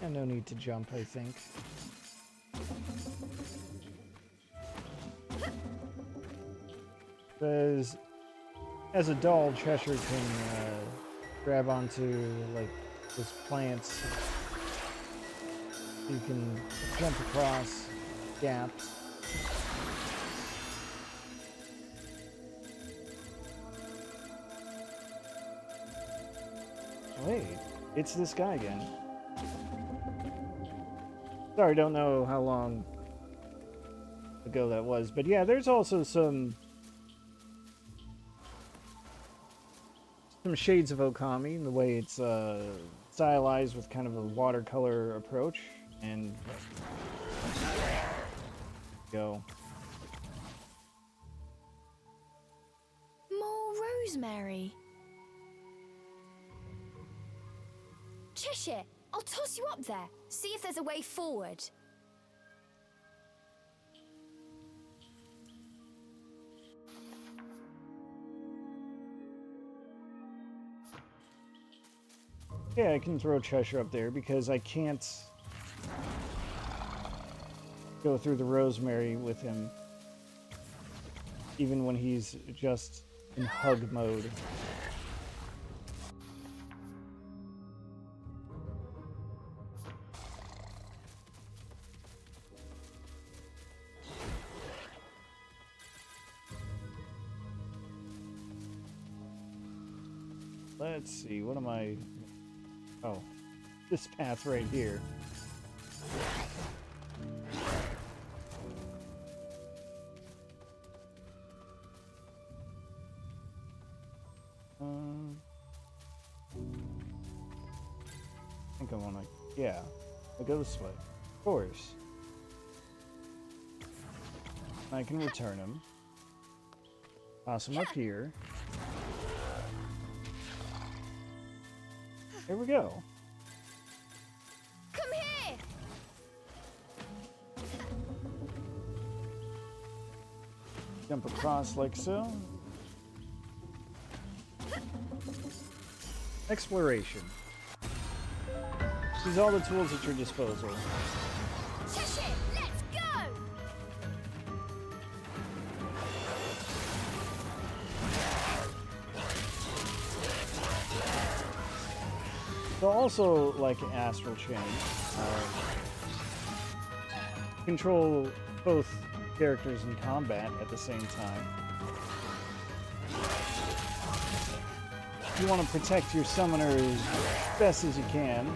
And no need to jump, I think. Because as a doll, Cheshire can grab onto like those plants. You can jump across gaps. Wait, it's this guy again. Sorry, don't know how long ago that was, but yeah, there's also some shades of Okami in the way it's stylized with kind of a watercolor approach, and go. More rosemary. Cheshire, I'll toss you up there. See if there's a way forward. Yeah, I can throw Cheshire up there because I can't go through the rosemary with him, even when he's just in hug mode. Let's see, what am I... Oh, this path right here. I think I want to... Yeah, I'll go this way. Of course. I can return him. Toss him up here. Here we go. Come here! Jump across like so. Exploration. Use all the tools at your disposal. Cheshire, let's go! So also, like Astral Chain, control both characters in combat at the same time. You want to protect your summoner as best as you can,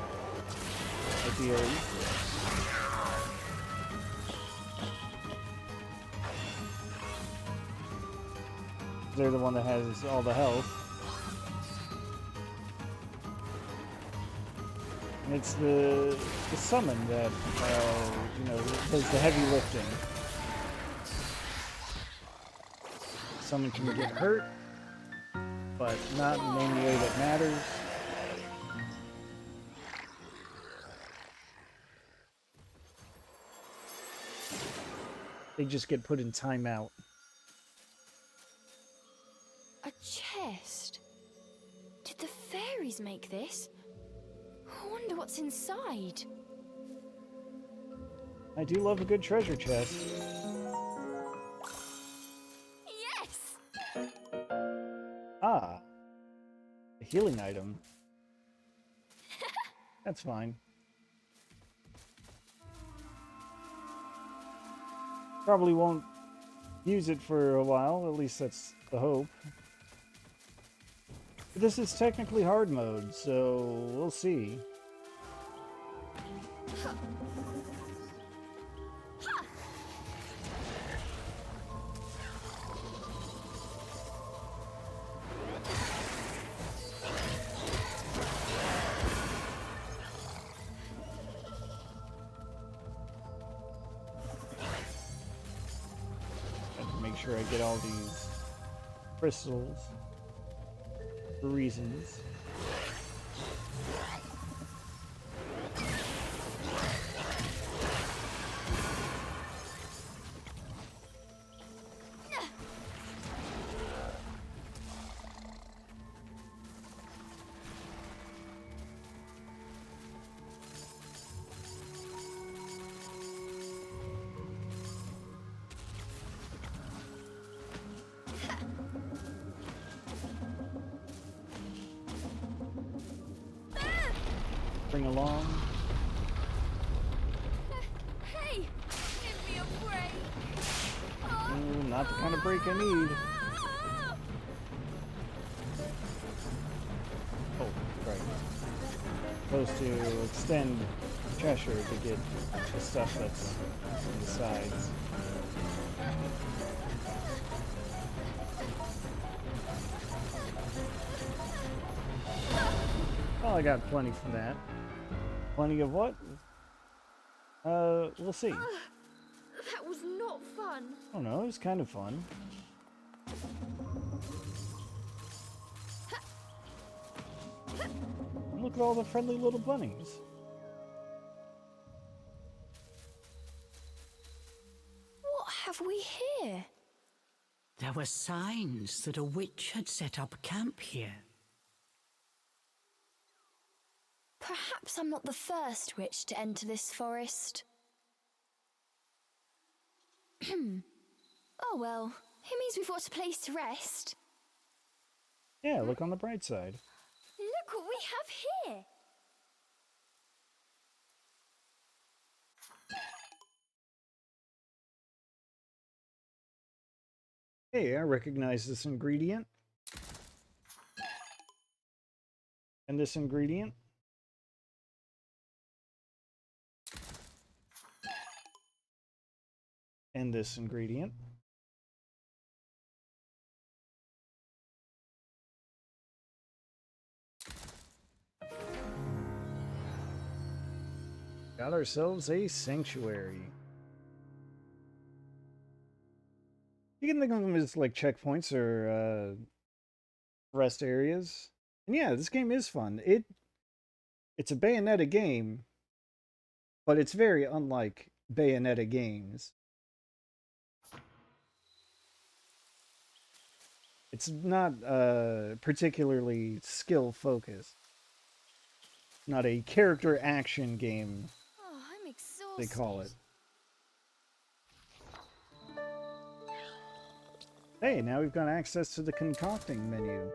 ideally. They're the one that has all the health. And it's the summon that, you know, does the heavy lifting. Someone can get hurt, but not in any way that matters. They just get put in timeout. A chest? Did the fairies make this? I wonder what's inside. I do love a good treasure chest. Yes! Ah, a healing item. That's fine. Probably won't use it for a while, at least that's the hope. But this is technically hard mode, so we'll see. Make sure I get all these crystals for reasons. Bring along. Hey! Give me a break! Ooh, not the kind of break I need. Oh, right. Supposed to extend Cheshire to get the stuff that's on the sides. Well, I got plenty from that. Plenty of what? We'll see. That was not fun. I don't know, it was kind of fun. Look at all the friendly little bunnies. What have we here? There were signs that a witch had set up camp here. Perhaps I'm not the first witch to enter this forest. Oh well, it means we've got a place to rest. Yeah, look on the bright side. Look what we have here! Hey, I recognize this ingredient. And this ingredient. And this ingredient. Got ourselves a sanctuary. You can think of them as like checkpoints or rest areas. And yeah, this game is fun. It's a Bayonetta game, but it's very unlike Bayonetta games. It's not particularly skill focused. Not a character action game, Oh, I'm exhausted. they call it. Hey, now we've got access to the concocting menu.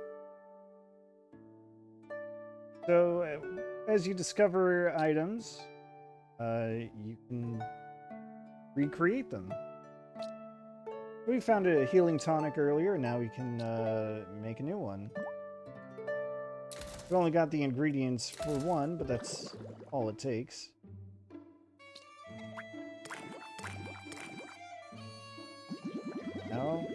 So, as you discover items, you can recreate them. We found a healing tonic earlier, now we can make a new one. We only got the ingredients for one, but that's all it takes. Now,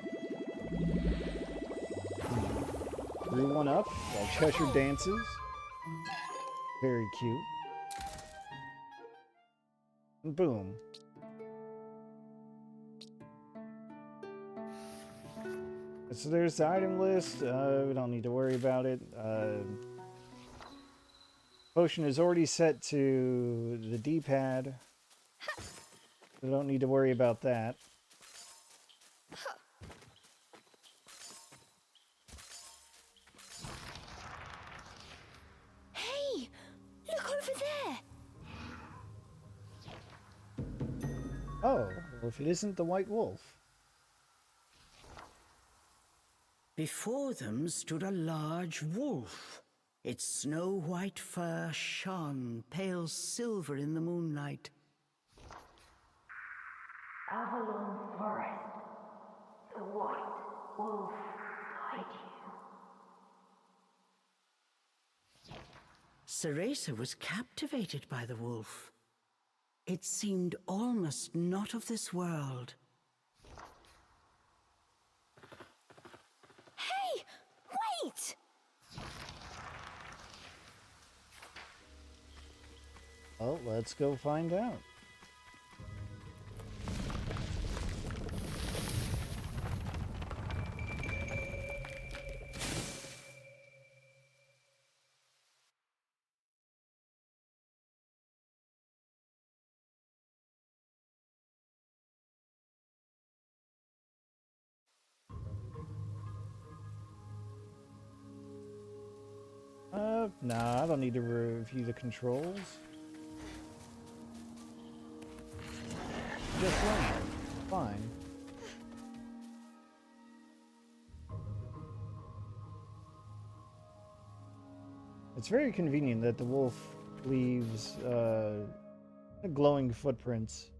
brew one up while Cheshire dances. Very cute. And boom. So there's the item list. We don't need to worry about it. Potion is already set to the D-pad. We don't need to worry about that. Hey! Look over there! Oh, well, if it isn't the White Wolf. Before them stood a large wolf. Its snow-white fur shone pale silver in the moonlight. Avalon Forest. The white wolf guide you. Cereza was captivated by the wolf. It seemed almost not of this world. Hey! Wait! Well, let's go find out. Nah, I don't need to review the controls. Just land. Fine. It's very convenient that the wolf leaves glowing footprints.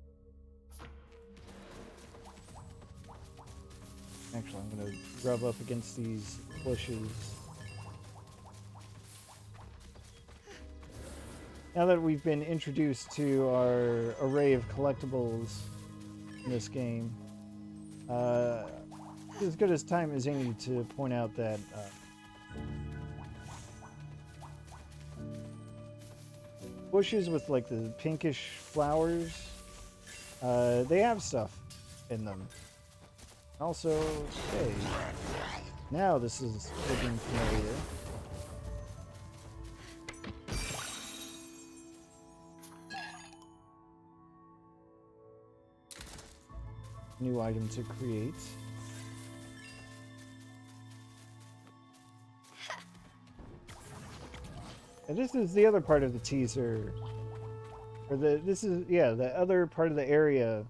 Actually, I'm gonna rub up against these bushes. Now that we've been introduced to our array of collectibles in this game, as good as time as any to point out that bushes with like the pinkish flowers, they have stuff in them. Also, hey, now this is looking familiar. New item to create. And this is the other part of the teaser. Or the other part of the area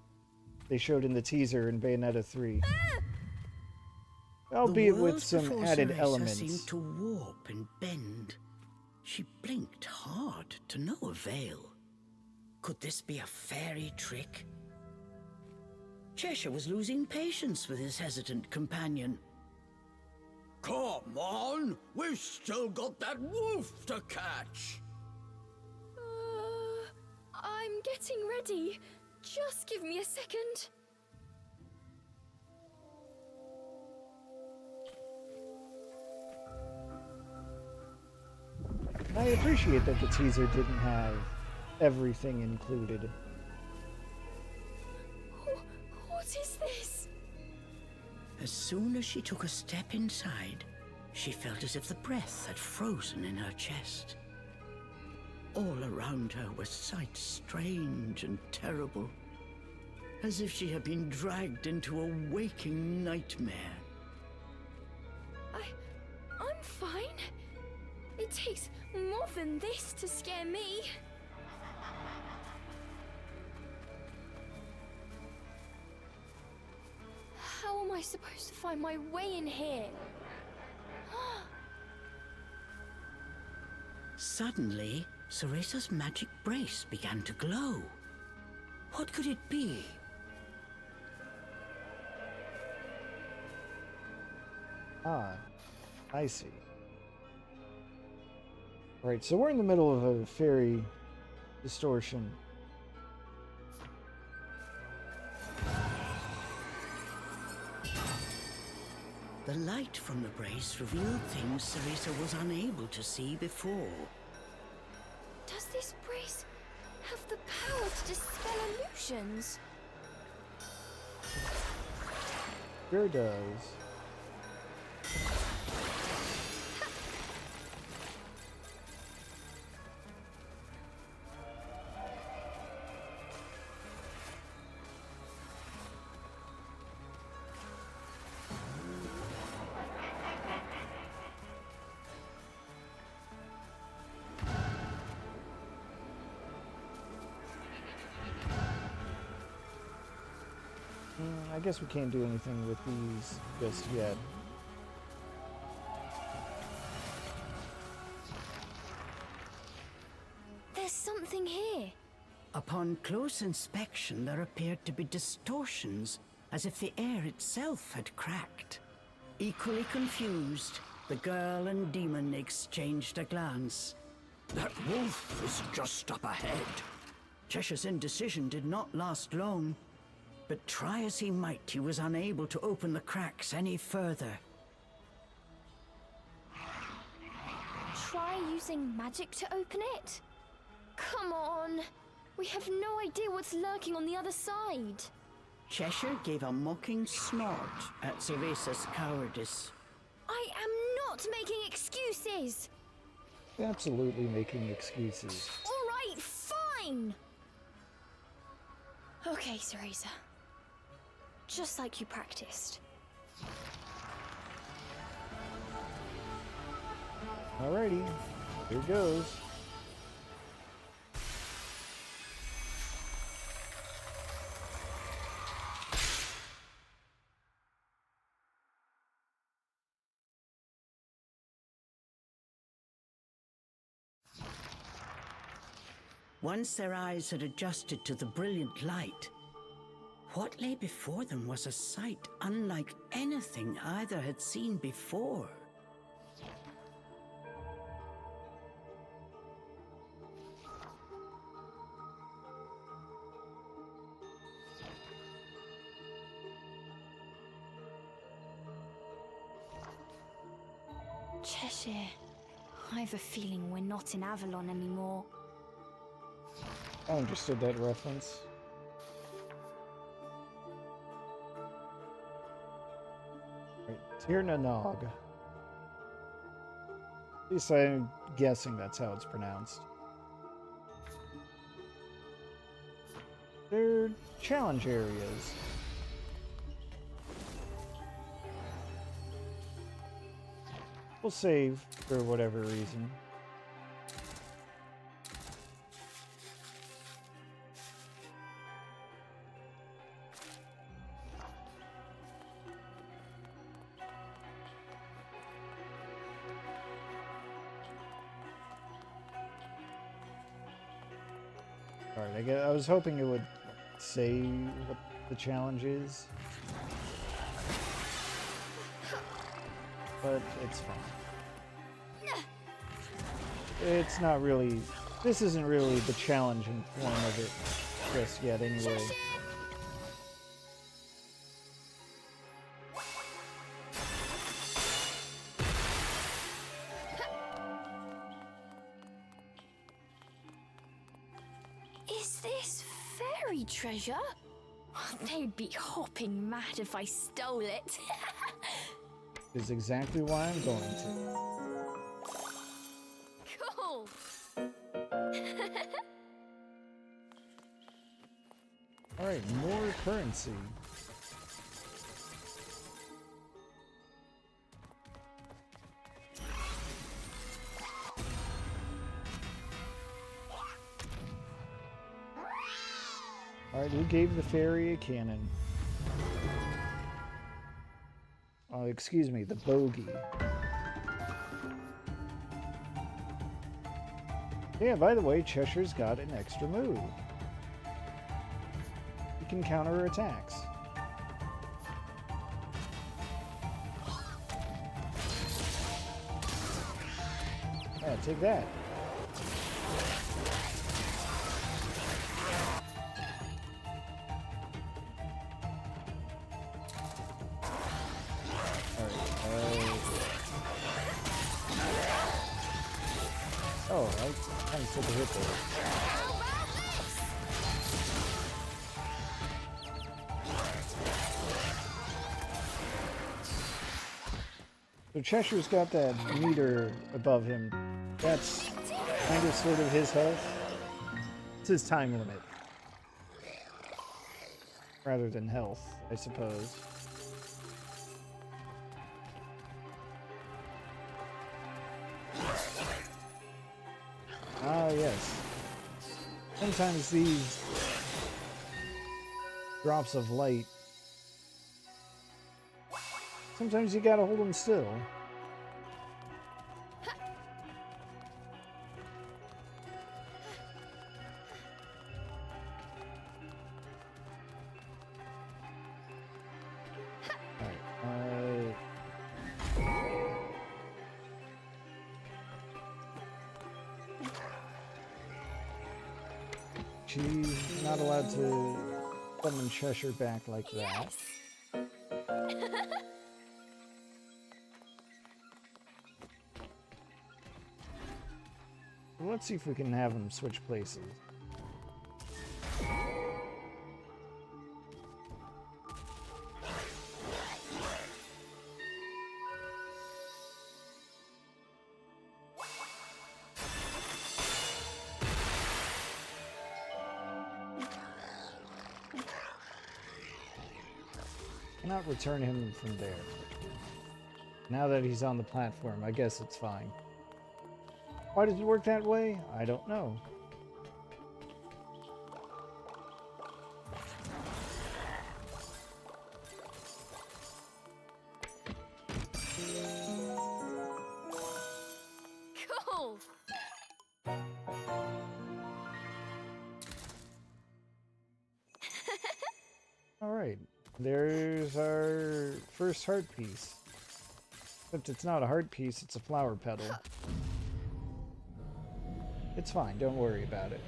they showed in the teaser in Bayonetta 3. Albeit with some added Cereza elements. seemed to warp and bend. She blinked hard to no avail. Could this be a fairy trick? Cheshire was losing patience with his hesitant companion. Come on! We've still got that wolf to catch! I'm getting ready. Just give me a second. I appreciate that the teaser didn't have everything included. What is this? As soon as she took a step inside, she felt as if the breath had frozen in her chest. All around her were sights strange and terrible, as if she had been dragged into a waking nightmare. I'm fine. It takes more than this to scare me. How am I supposed to find my way in here? Suddenly, Cereza's magic brace began to glow. What could it be? Ah, I see. Right, so we're in the middle of a fairy distortion. The light from the brace revealed things Cereza was unable to see before. Does this brace have the power to dispel illusions? Sure does. I guess we can't do anything with these just yet. There's something here. Upon close inspection, there appeared to be distortions, as if the air itself had cracked. Equally confused, the girl and demon exchanged a glance. That wolf is just up ahead. Cheshire's indecision did not last long. But try as he might, he was unable to open the cracks any further. Try using magic to open it? Come on! We have no idea what's lurking on the other side. Cheshire gave a mocking snort at Cereza's cowardice. I am not making excuses! Absolutely making excuses. Alright, fine! Okay, Cereza. Just like you practiced. Alrighty. Here goes. Once their eyes had adjusted to the brilliant light, what lay before them was a sight unlike anything either had seen before. Cheshire. I have a feeling we're not in Avalon anymore. I understood that reference. Right, Tirnanog. At least I'm guessing that's how it's pronounced. They're challenge areas. We'll save for whatever reason. Alright, I was hoping it would say what the challenge is. But it's fine. It's not really... This isn't really the challenging form of it just yet, anyway. Is this fairy treasure? They'd be hopping mad if I stole it. Is exactly why I'm going to. Cool. Alright, more currency. Alright, who gave the fairy a cannon? Oh, excuse me, the bogey. Yeah, by the way, Cheshire's got an extra move. He can counter attacks. Yeah, take that. Oh, I kind of took a hit there. So Cheshire's got that meter above him. That's kind of sort of his health. It's his time limit. Rather than health, I suppose. Ah, yes. Sometimes these drops of light, sometimes you gotta hold them still. She's not allowed to summon Cheshire back like that. Well, let's see if we can have them switch places. Cannot return him from there. Now that he's on the platform, I guess it's fine. Why does it work that way? I don't know. Cool! Alright, there's our first heart piece. Except it's not a heart piece, it's a flower petal. It's fine, don't worry about it.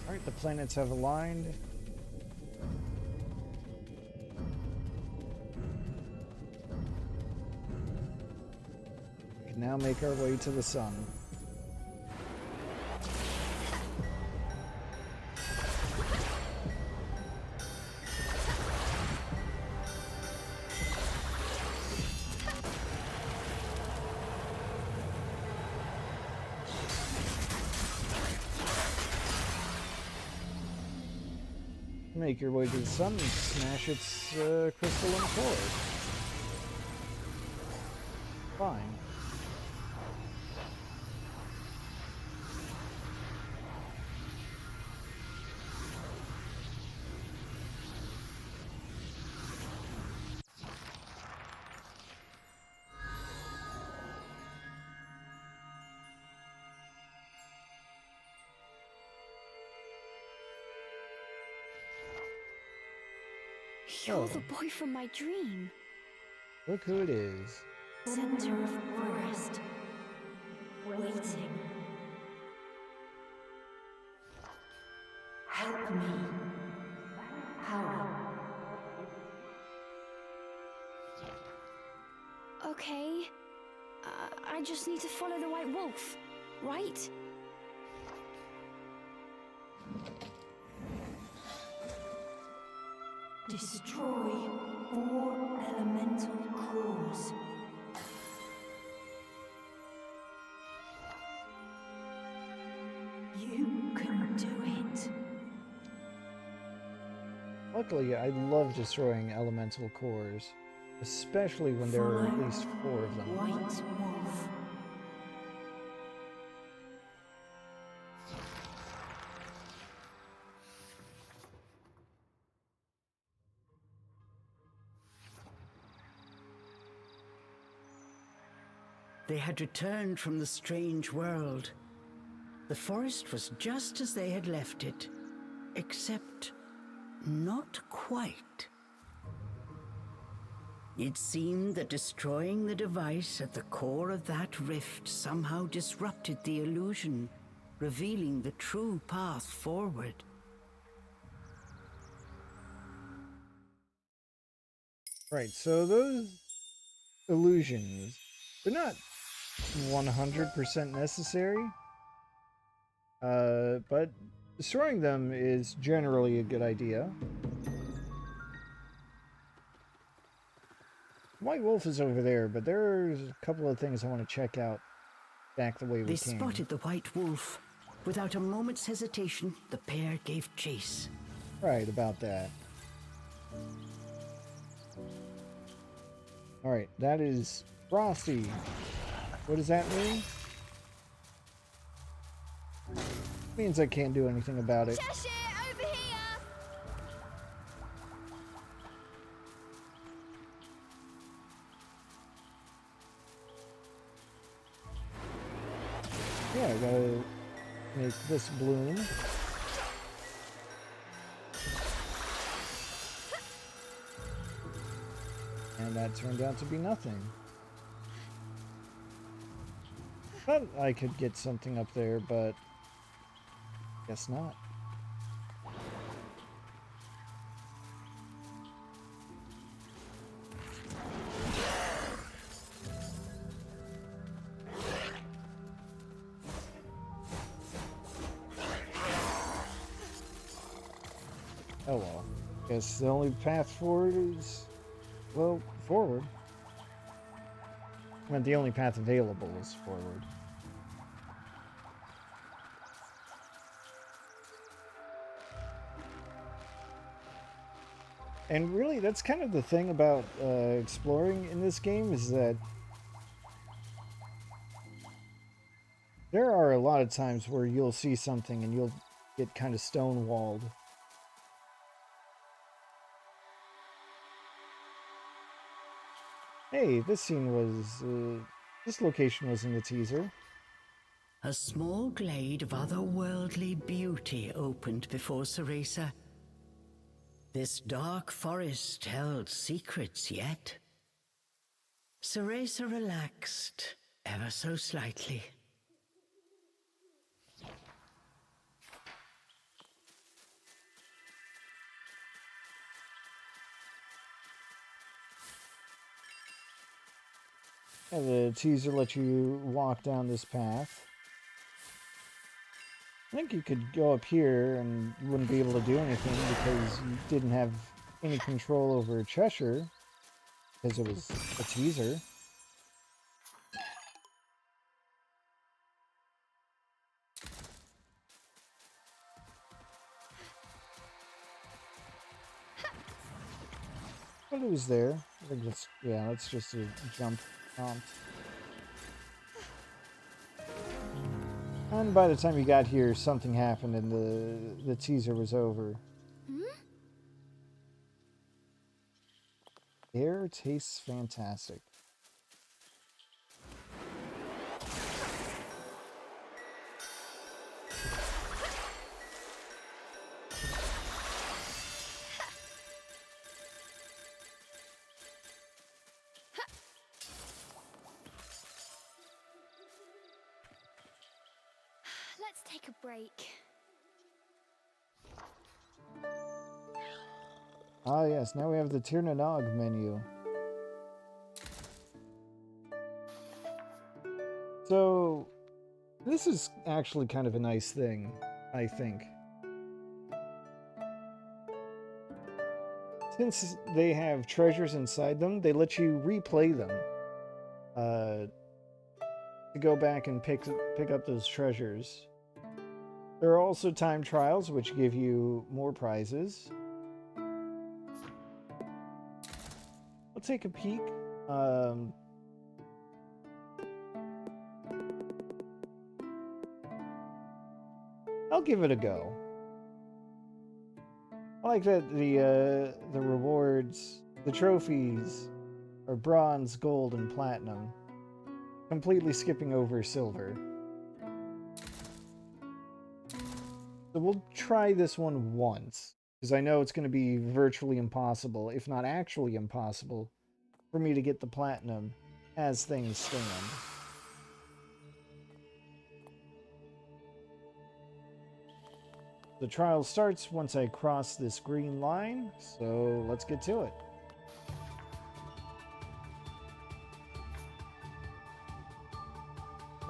Alright, the planets have aligned. We can now make our way to the sun. Make your way to the sun and smash its crystalline core. Fine. You're the boy from my dream. Look who it is. Center of forest. Waiting. Help me. How? Okay. I just need to follow the white wolf, right? Destroy 4 elemental cores. You can do it. Luckily, I love destroying elemental cores, especially when there are at least 4 of them. White wolf. They had returned from the strange world. The forest was just as they had left it, except not quite. It seemed that destroying the device at the core of that rift somehow disrupted the illusion, revealing the true path forward. Right, so those illusions, they're not 100% necessary, but destroying them is generally a good idea. White Wolf is over there, but there's a couple of things I want to check out back the way we They came. spotted the White Wolf. Without a moment's hesitation, the pair gave chase. Right, about that. Alright, that is Frosty. What does that mean? Means I can't do anything about it. Cheshire, over here! Yeah, I gotta make this bloom. And that turned out to be nothing. Thought I could get something up there, but guess not. Oh well. Guess the only path forward is, well, forward. I mean, the only path available is forward. And really, that's kind of the thing about exploring in this game, is that there are a lot of times where you'll see something and you'll get kind of stonewalled. Hey, this scene was, this location was in the teaser. A small glade of otherworldly beauty opened before Cereza. This dark forest held secrets yet. Cereza relaxed, ever so slightly. And the teaser lets you walk down this path. I think you could go up here and you wouldn't be able to do anything because you didn't have any control over Cheshire, because it was a teaser. But it was there. I think that's, yeah, that's just a jump prompt. And by the time you got here, something happened and the teaser was over. Air tastes fantastic. Let's take a break. Ah yes, now we have the Tirnanog menu. So, this is actually kind of a nice thing, I think. Since they have treasures inside them, they let you replay them. To go back and pick up those treasures. There are also time trials, which give you more prizes. I'll take a peek. I'll give it a go. I like that the rewards, the trophies, are bronze, gold, and platinum, completely skipping over silver. So we'll try this one once, because I know it's going to be virtually impossible, if not actually impossible, for me to get the platinum as things stand. The trial starts once I cross this green line, so let's get to it.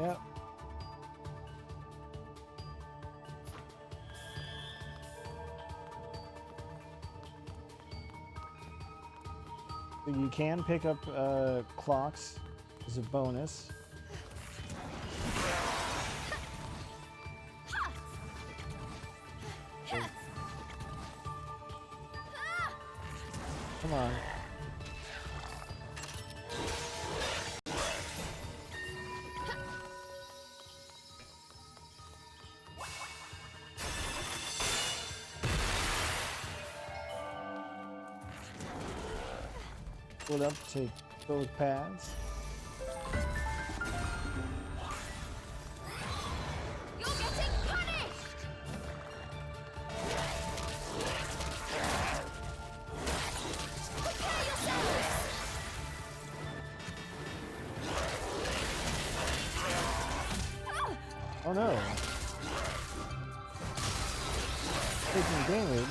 Yep. So you can pick up clocks as a bonus. Come on. Split up, take both paths. You're getting punished! Prepare yourselves! Oh no. Taking damage.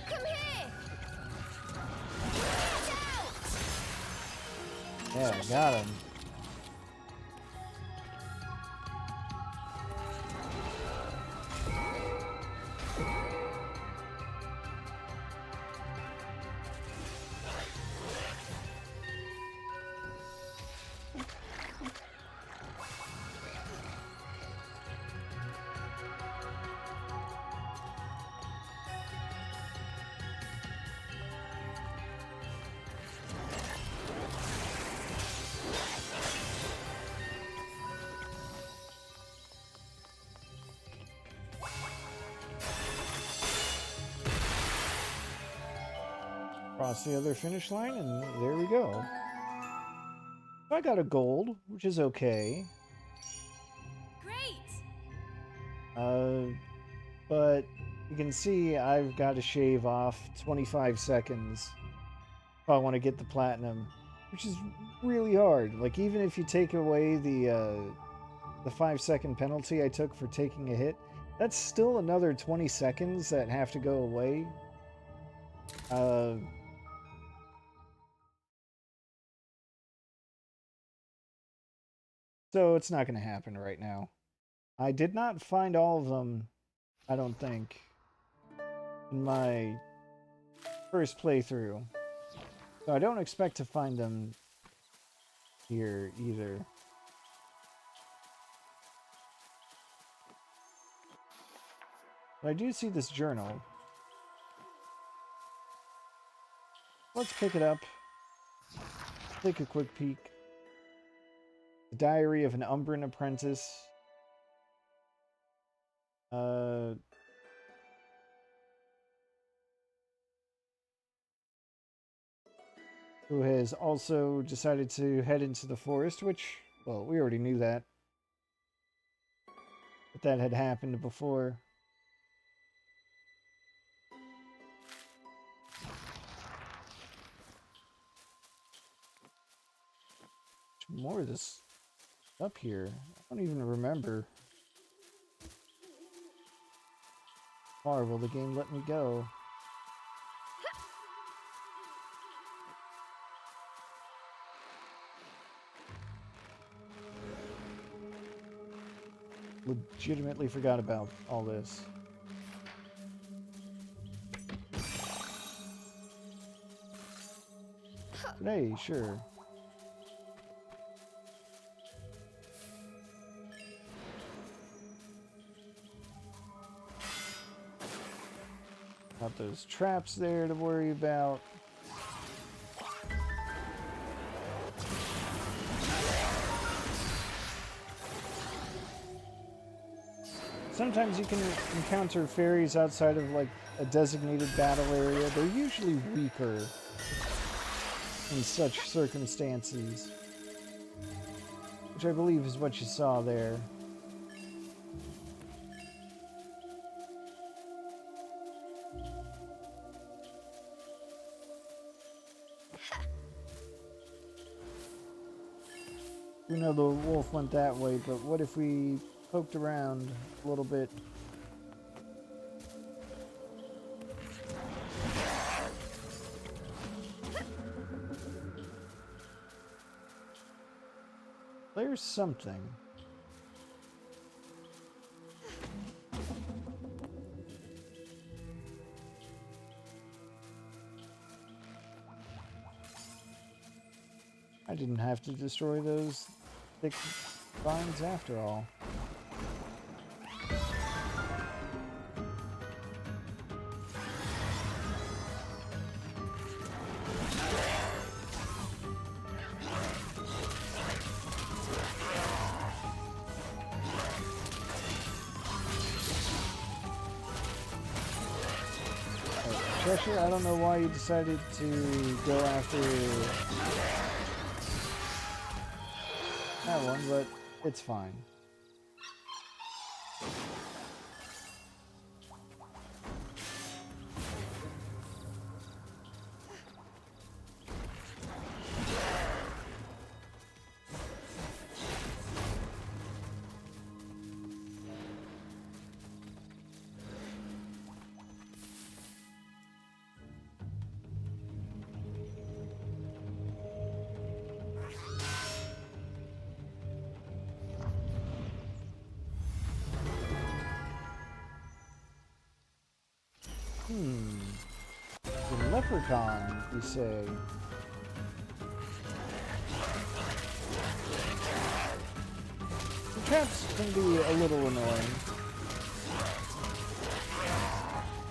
Come here! Get out! Yeah, got him. cross the other finish line, and there we go. I got a gold, which is okay. Great! But you can see I've got to shave off 25 seconds if I want to get the platinum, which is really hard. Like, even if you take away the 5-second penalty I took for taking a hit, that's still another 20 seconds that have to go away. So it's not going to happen right now. I did not find all of them, I don't think, in my first playthrough. So I don't expect to find them here either. But I do see this journal. Let's pick it up. Take a quick peek. The Diary of an Umbran Apprentice. Who has also decided to head into the forest, which, well, we already knew that. But that had happened before. More of this up here. I don't even remember. How far will the game let me go? Legitimately forgot about all this. But hey, sure. Got those traps there to worry about. Sometimes you can encounter fairies outside of like a designated battle area. They're usually weaker in such circumstances, which I believe is what you saw there. We know the wolf went that way, but what if we poked around a little bit? There's something. I didn't have to destroy those thick vines after all. Cheshire, I don't know why you decided to go after that one, but it's fine. The leprechaun, you say? The traps can be a little annoying.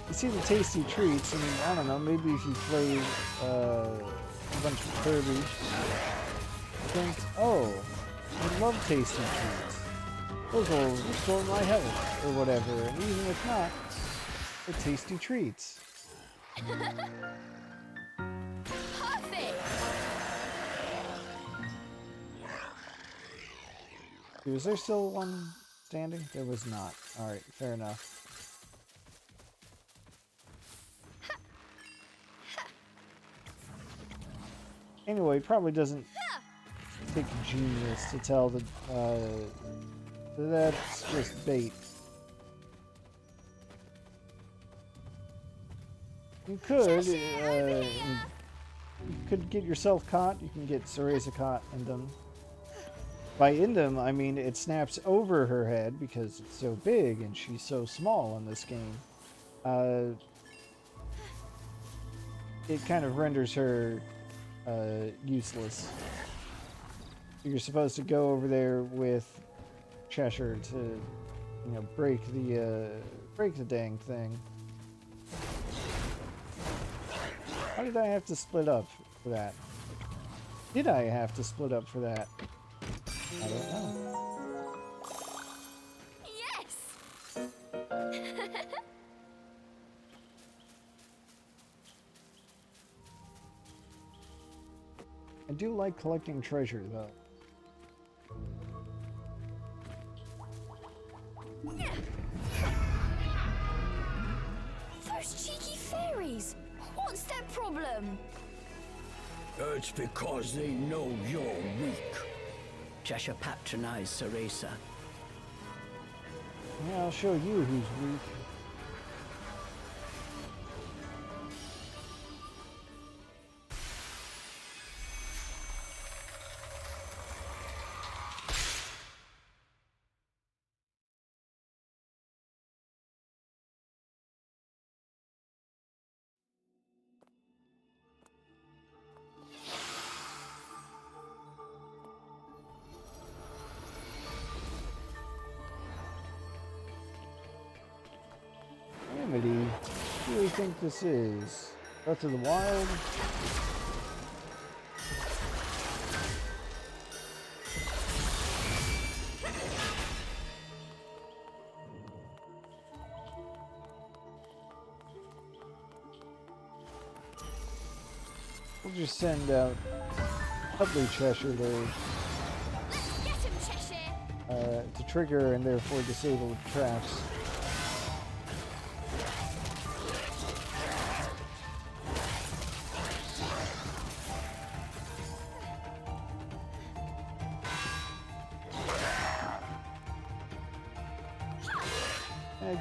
You see the tasty treats, and I don't know, maybe if you play a bunch of Kirby, think, oh, I love tasty treats. Those will restore my health, or whatever, and even if not, they're tasty treats. Was there still one standing? There was not. Alright, fair enough. Anyway, it probably doesn't take a genius to tell that that's just bait. You could get yourself caught. You can get Cereza caught in them. By in them, I mean it snaps over her head because it's so big and she's so small in this game. It kind of renders her useless. You're supposed to go over there with Cheshire to, you know, break the dang thing. How did I have to split up for that? Did I have to split up for that? I don't know. Yes! I do like collecting treasure, though. Those cheeky fairies! What's their problem? It's because they know you're weak. Cheshire patronized Cereza. Yeah, I'll show you who's weak. Remedy, who do you think this is? Breath of the Wild? We'll just send out ugly Cheshire to Get him, Cheshire! to trigger and therefore disable the traps.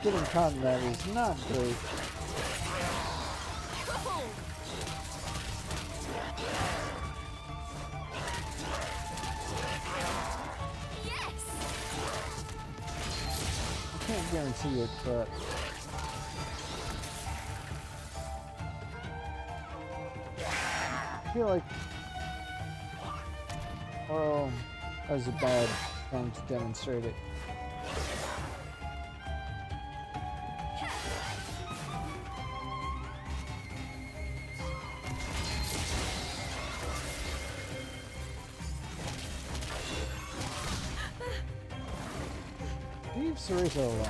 Getting caught in that is not great. Cool. Yes! I can't guarantee it, but I feel like, well, that was a bad time to demonstrate it. Leave Cereza alone.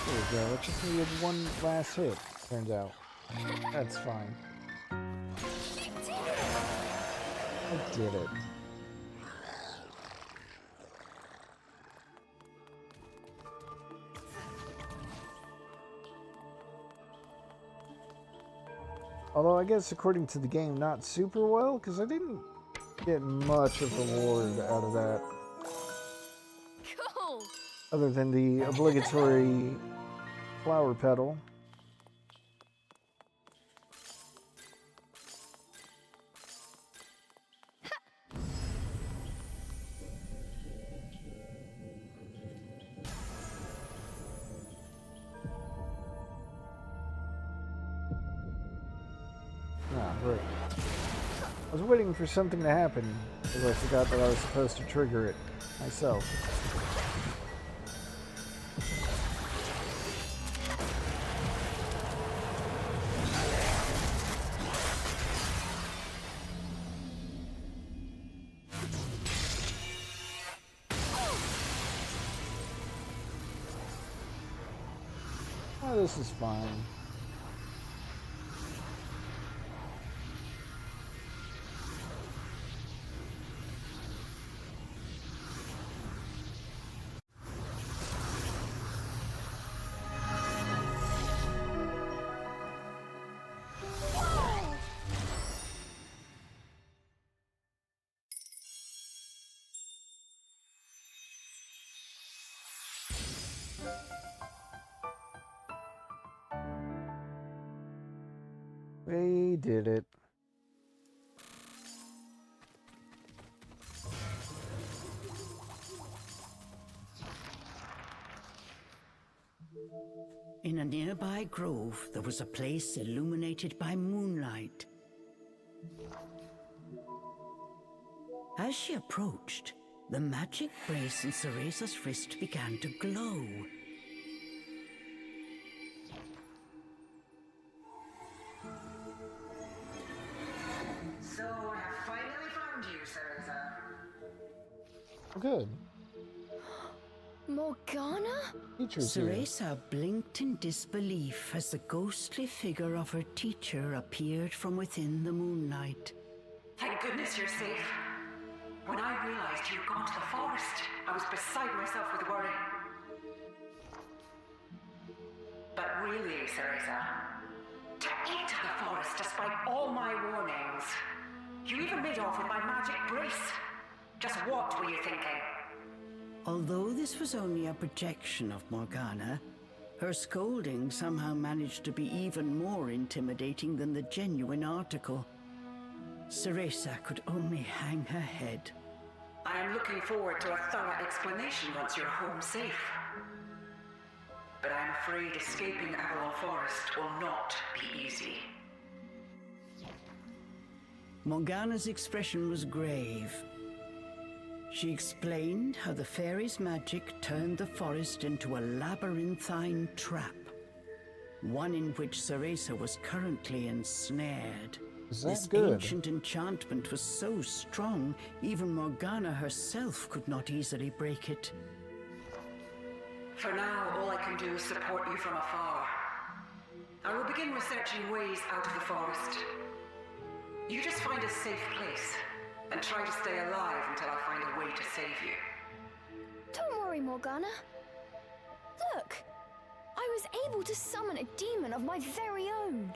There we go. It just needed one last hit, turns out. That's fine. I did it. Although I guess according to the game, not super well, because I didn't get much of reward out of that. Cool. Other than the obligatory flower petal. Great. I was waiting for something to happen, because I forgot that I was supposed to trigger it myself. Oh, this is fine. We did it. In a nearby grove, there was a place illuminated by moonlight. As she approached, the magic brace in Cereza's wrist began to glow. So I have finally found you, Cereza. Good. Morgana? Teacher's here. Cereza blinked in disbelief as the ghostly figure of her teacher appeared from within the moonlight. Thank goodness you're safe. When I realized you'd gone to the forest, I was beside myself with worry. But really, Cereza, to enter the forest despite all my warnings. You even made off with my magic brace. Just what were you thinking? Although this was only a projection of Morgana, her scolding somehow managed to be even more intimidating than the genuine article. Cereza could only hang her head. I am looking forward to a thorough explanation once you're home safe. But I'm afraid escaping Avalon Forest will not be easy. Morgana's expression was grave. She explained how the fairy's magic turned the forest into a labyrinthine trap, one in which Cereza was currently ensnared. Is that This good? ancient enchantment was so strong, even Morgana herself could not easily break it. For now, all I can do is support you from afar. I will begin researching ways out of the forest. You just find a safe place, and try to stay alive until I find a way to save you. Don't worry, Morgana. Look! I was able to summon a demon of my very own.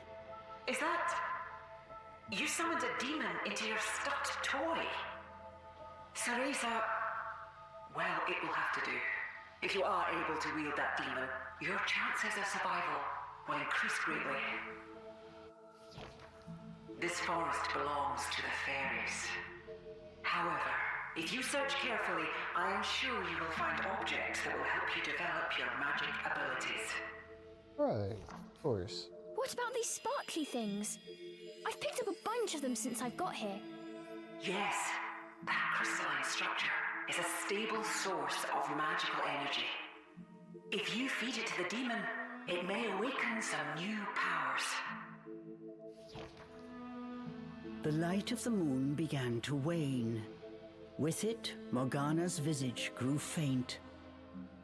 Is that... You summoned a demon into your stuffed toy? Cereza... Well, it will have to do. If you are able to wield that demon, your chances of survival will increase greatly. This forest belongs to the fairies. However, if you search carefully, I am sure you will find objects that will help you develop your magic abilities. Right, of course. What about these sparkly things? I've picked up a bunch of them since I've got here. Yes, that crystalline structure is a stable source of magical energy. If you feed it to the demon, it may awaken some new powers. The light of the moon began to wane. With it, Morgana's visage grew faint.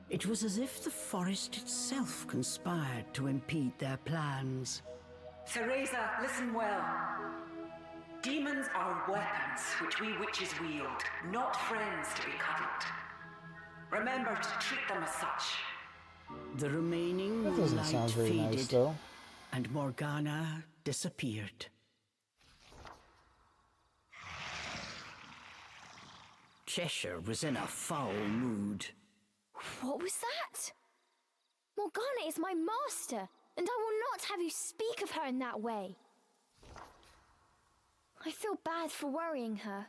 It was as if the forest itself conspired to impede their plans. Cereza, listen well. Demons are weapons which we witches wield, not friends to be cuddled. Remember to treat them as such. The remaining That doesn't moonlight sound very faded, nice, though. and Morgana disappeared. Cheshire was in a foul mood. What was that? Morgana is my master, and I will not have you speak of her in that way. I feel bad for worrying her,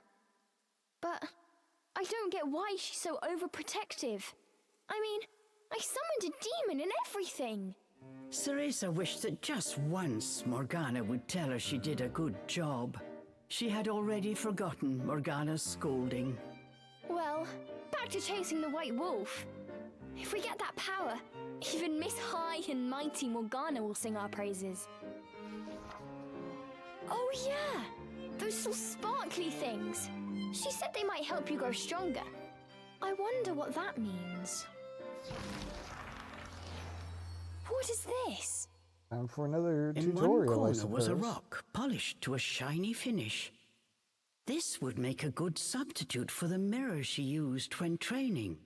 but I don't get why she's so overprotective. I mean, I summoned a demon and everything. Cereza wished that just once Morgana would tell her she did a good job. She had already forgotten Morgana's scolding. Well, back to chasing the White Wolf. If we get that power, even Miss High and Mighty Morgana will sing our praises. Oh yeah, those little sparkly things. She said they might help you grow stronger. I wonder what that means. What is this? Time for another In tutorial, one I corner was a suppose. rock, polished to a shiny finish. This would make a good substitute for the mirror she used when training.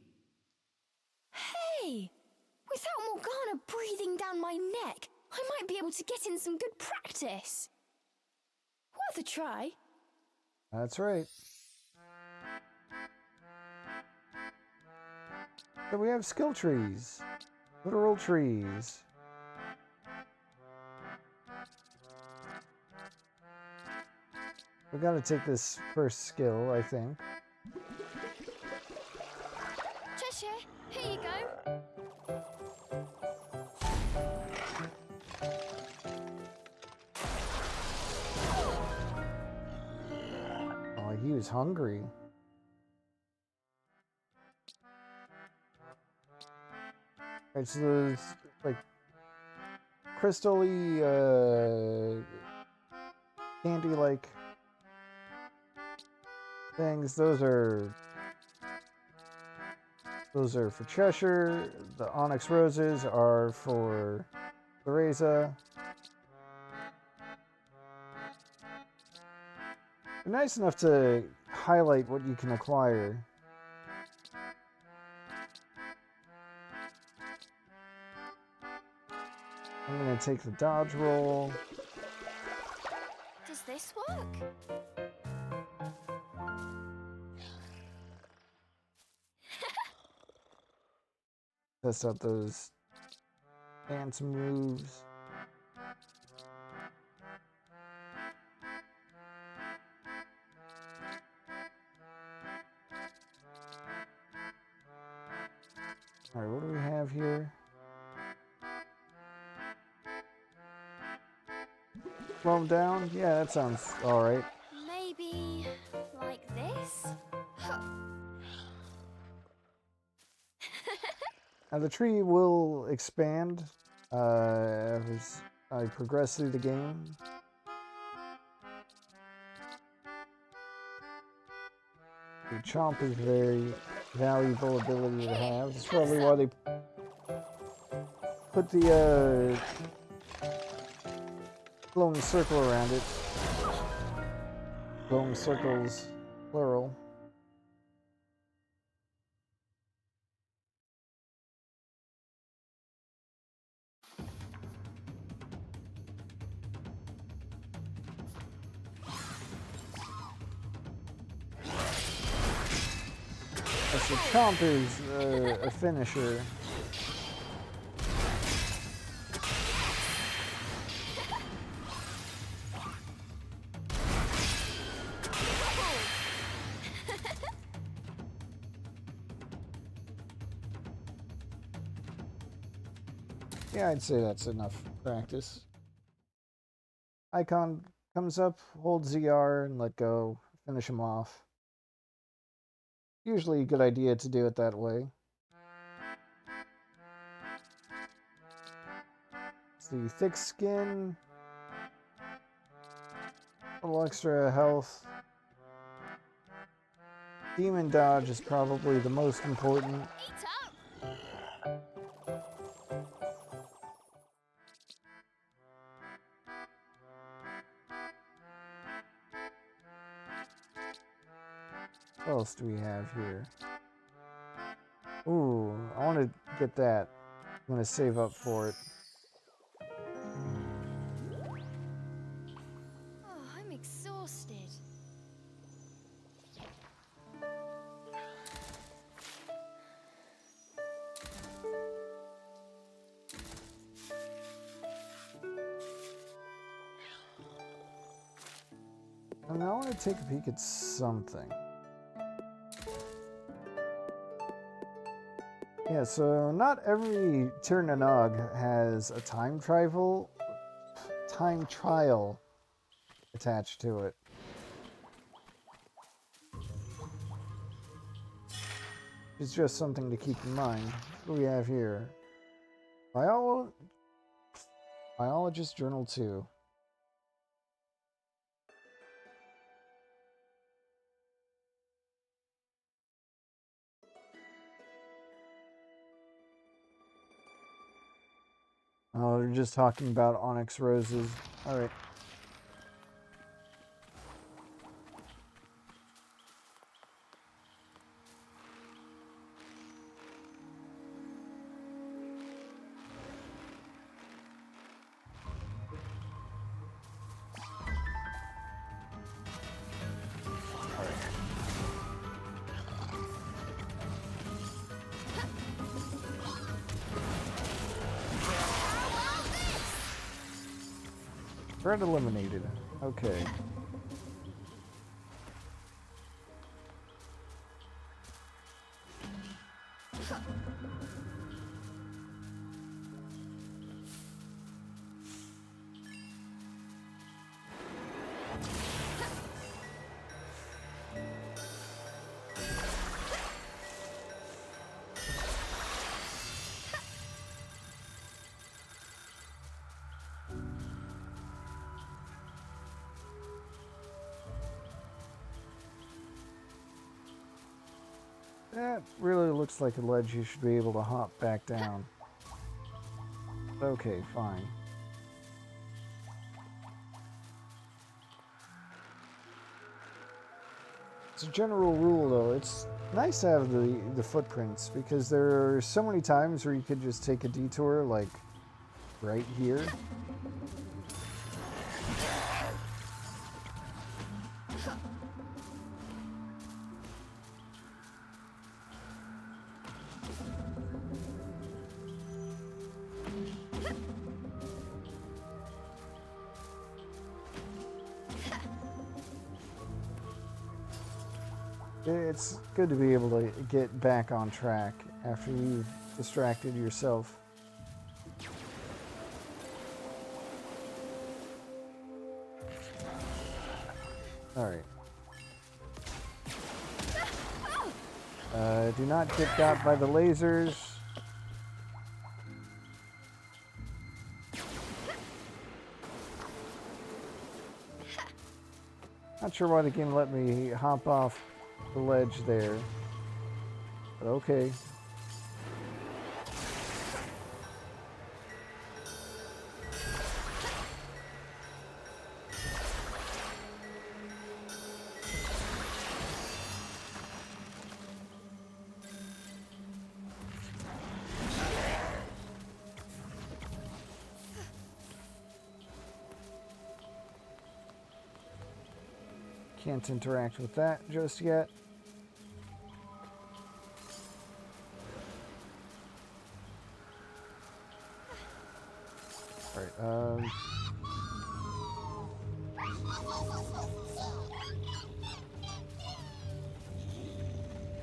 Hey! Without Morgana breathing down my neck, I might be able to get in some good practice. Worth a try. That's right. So we have skill trees. Literal trees. We gotta take this first skill, I think. Cheshire, here you go. Oh, he was hungry. Alright, so those, like, crystal-y, candy-like things, those are for Cheshire. The onyx roses are for Cereza. They're nice enough to highlight what you can acquire. I'm gonna take the dodge roll. Does this work? Test out those dance moves. Alright, what do we have here? Slow him down? Yeah, that sounds alright. Maybe like this? Now the tree will expand as I progress through the game. The chomp is a very valuable ability to have. That's probably why they put the glowing circle around it. Glowing circles, plural. So chomp is a finisher. Yeah, I'd say that's enough practice. Icon comes up, hold ZR and let go, finish him off. Usually a good idea to do it that way. See, thick skin, a little extra health. Demon dodge is probably the most important. What else do we have here? Ooh, I want to get that. I'm going to save up for it. Oh, I'm exhausted. And I want to take a peek at something. Yeah, so not every Tirnanog has a time trial attached to it. It's just something to keep in mind. What do we have here? Biologist Journal 2. Oh, they're just talking about onyx roses. Alright. Threat eliminated. Okay. That really looks like a ledge you should be able to hop back down. Okay, fine. As a general rule, though, it's nice to have the footprints, because there are so many times where you could just take a detour, like, right here. It's good to be able to get back on track after you've distracted yourself. Alright. Do not get got by the lasers. Not sure why the game let me hop off the ledge there, but okay. Can't interact with that just yet. Alright,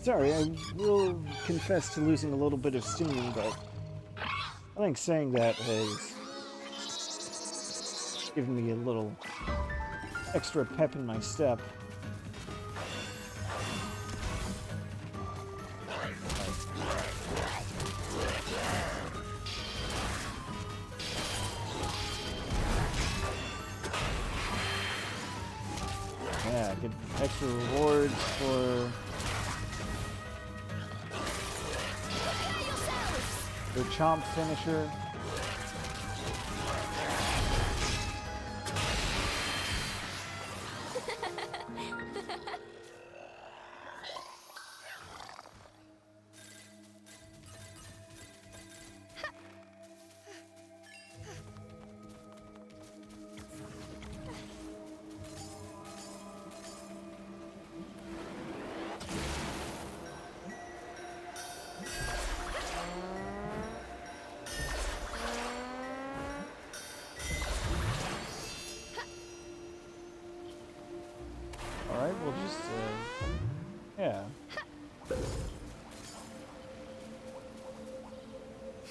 sorry, I will confess to losing a little bit of steam, but I think saying that has given me a little extra pep in my step. Yeah, get extra rewards for the chomp finisher.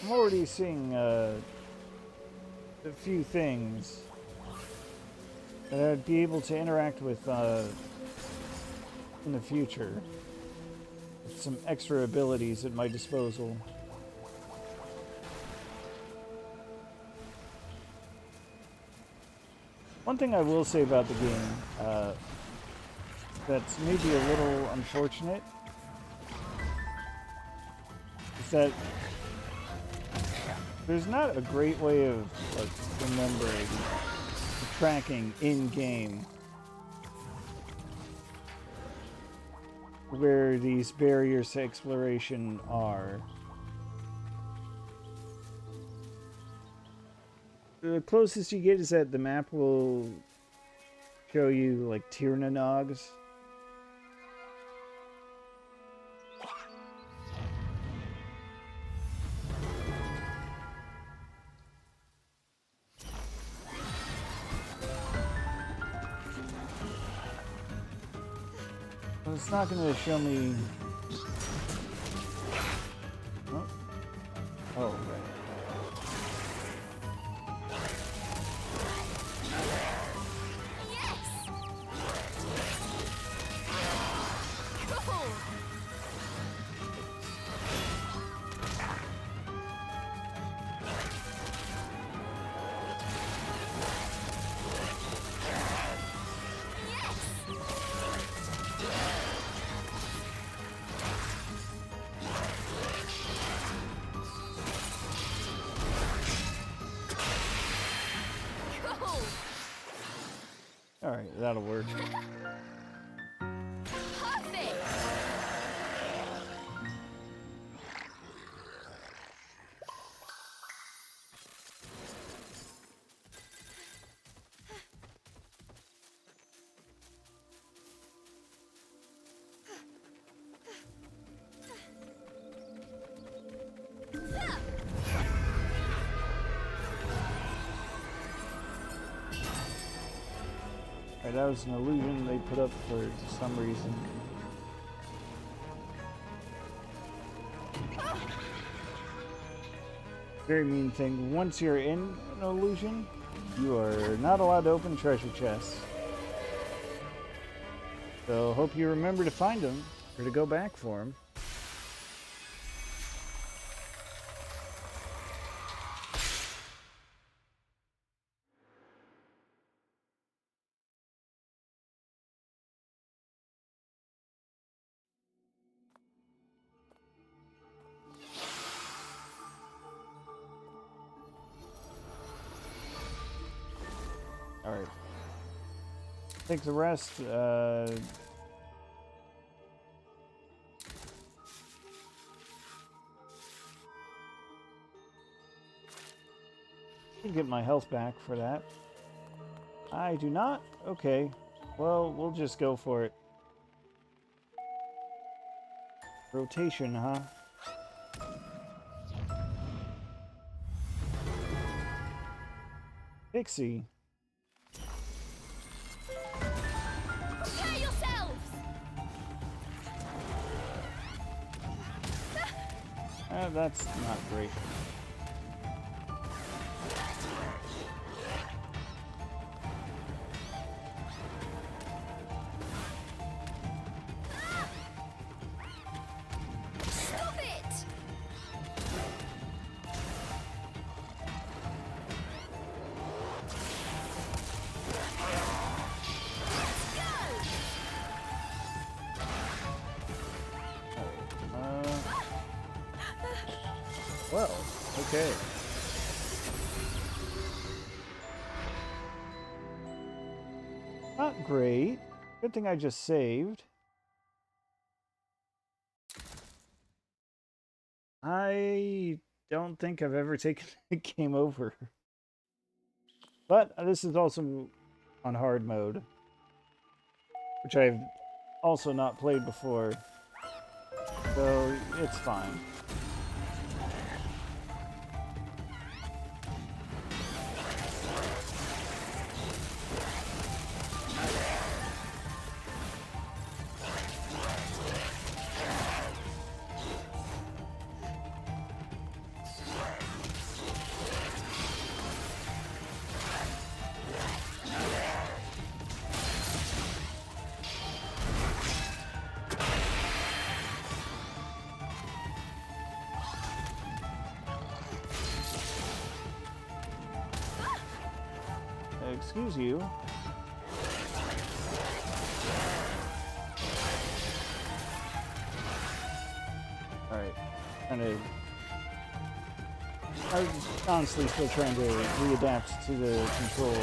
I'm already seeing a few things that I'd be able to interact with in the future. With some extra abilities at my disposal. One thing I will say about the game that's maybe a little unfortunate is that there's not a great way of like remembering the tracking in-game where these barriers to exploration are. The closest you get is that the map will show you like Tyranogs. But it's not going to show me. Oh, right. All right, that'll work. That was an illusion they put up for some reason. Very mean thing. Once you're in an illusion, you are not allowed to open treasure chests. So hope you remember to find them or to go back for them. Alright. Take the rest. Should get my health back for that. I do not? Okay. Well, we'll just go for it. Rotation, huh? Pixie. Prepare yourselves! That's not great. Stop it! Well, okay. Not great. Good thing I just saved. I don't think I've ever taken a game over. But this is also on hard mode, which I've also not played before. So it's fine. excuse you. Alright. I was honestly still trying to readapt to the controls.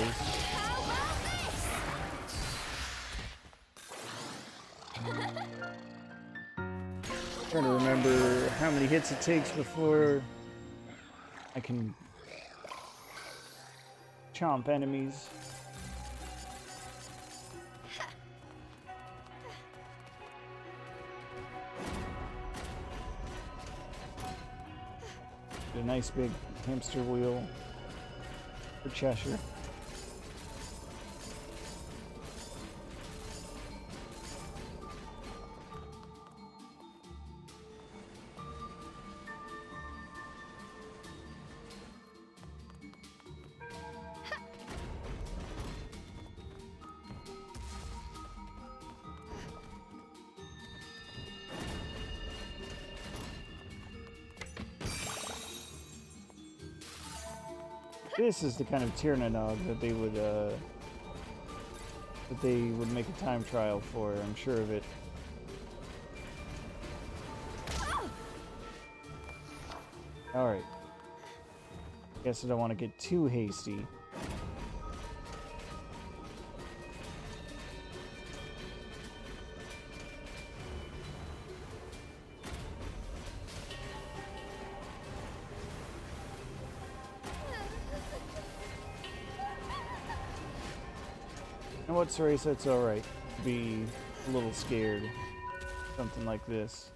Trying to remember how many hits it takes before I can chomp enemies. A nice big hamster wheel for Cheshire. This is the kind of Tyrannog that they would make a time trial for. I'm sure of it. All right. Guess I don't want to get too hasty. You know what, Cereza? It's alright to be a little scared. Something like this.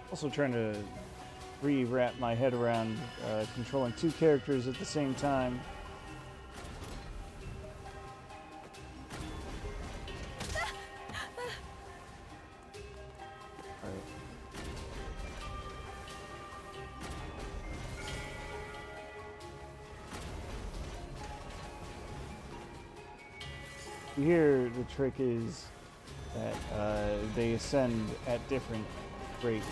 Also trying to re-wrap my head around controlling two characters at the same time. Here, the trick is that they ascend at different rates.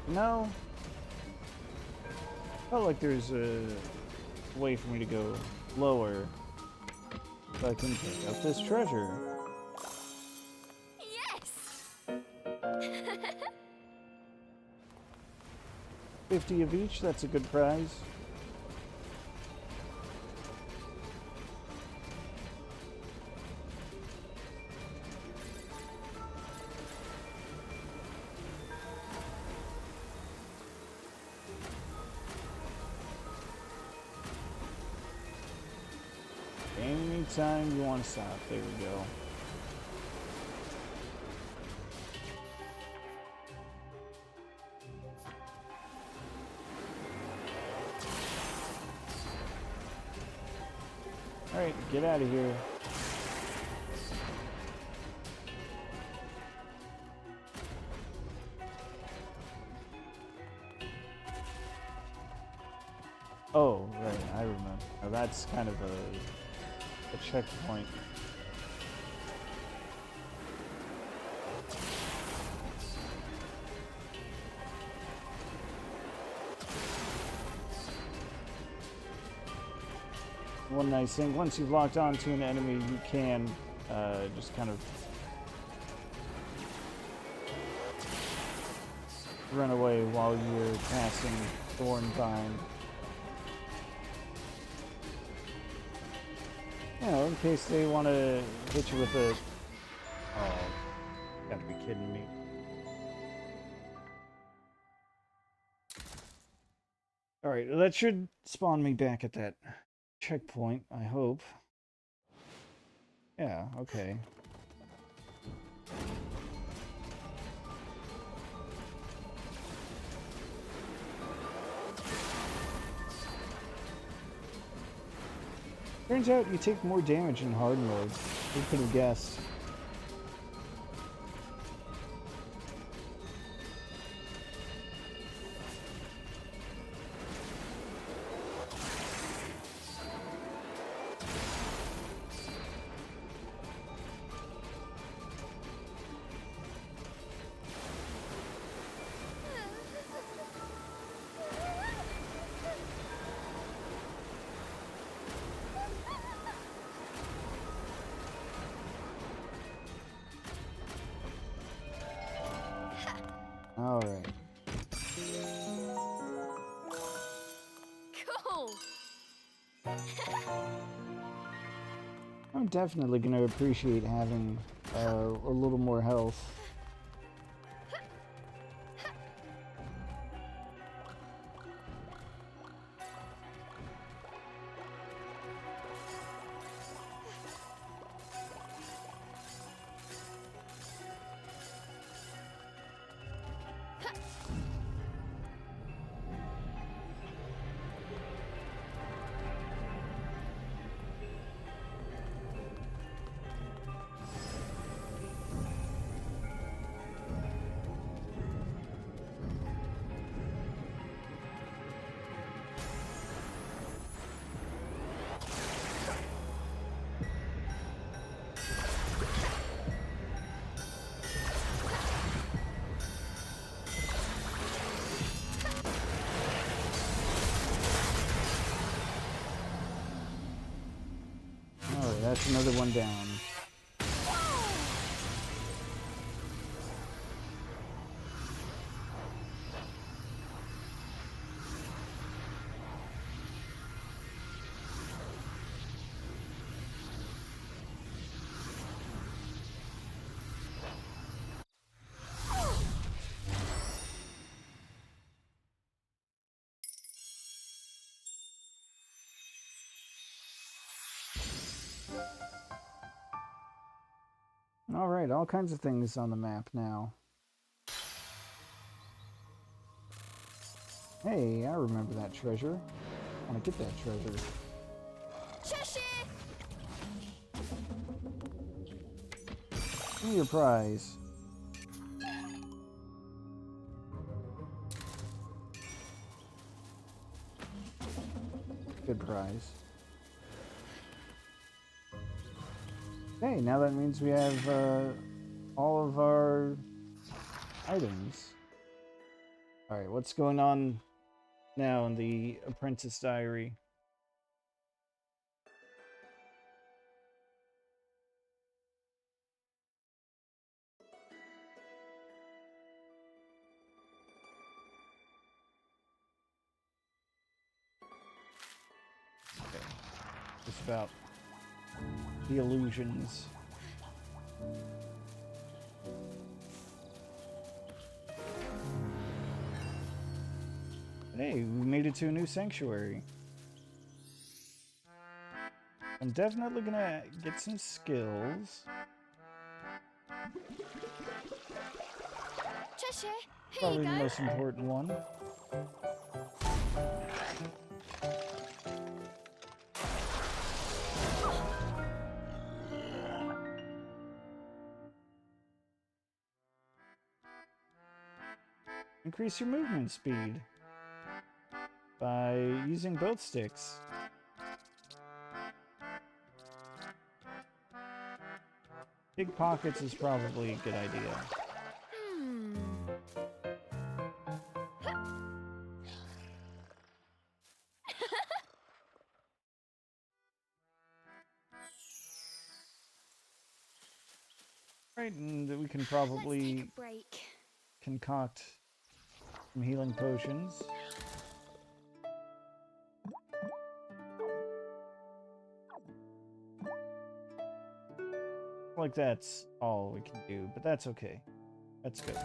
No. Felt like there's a way for me to go lower. So I can pick up this treasure. Yes! 50 of each, that's a good prize. Anytime you want to stop, there we go. Alright, get out of here. Oh, right, I remember. Now that's kind of a checkpoint. One nice thing, once you've locked onto an enemy, you can just kind of run away while you're passing Thornvine. You know, in case they want to hit you with a... Oh, you gotta be kidding me. Alright, that should spawn me back at that checkpoint, I hope. Yeah, okay. Turns out you take more damage in hard mode. Who could have guessed? Alright. Cool! I'm definitely going to appreciate having a little more health. Alright, that's another one down. Alright, all kinds of things on the map now. Hey, I remember that treasure. I want to get that treasure. Cheshire! Give me your prize. Good prize. Okay, now that means we have all of our items. Alright, what's going on now in the Apprentice Diary? Okay, it's about the illusions. Hey, we made it to a new sanctuary. I'm definitely gonna get some skills. Cheshire, here Probably you the go. most important one. Increase your movement speed by using both sticks. Big pockets is probably a good idea. Right, and we can Let's probably take a break. concoct some healing potions. Like that's all we can do, but that's okay. That's good.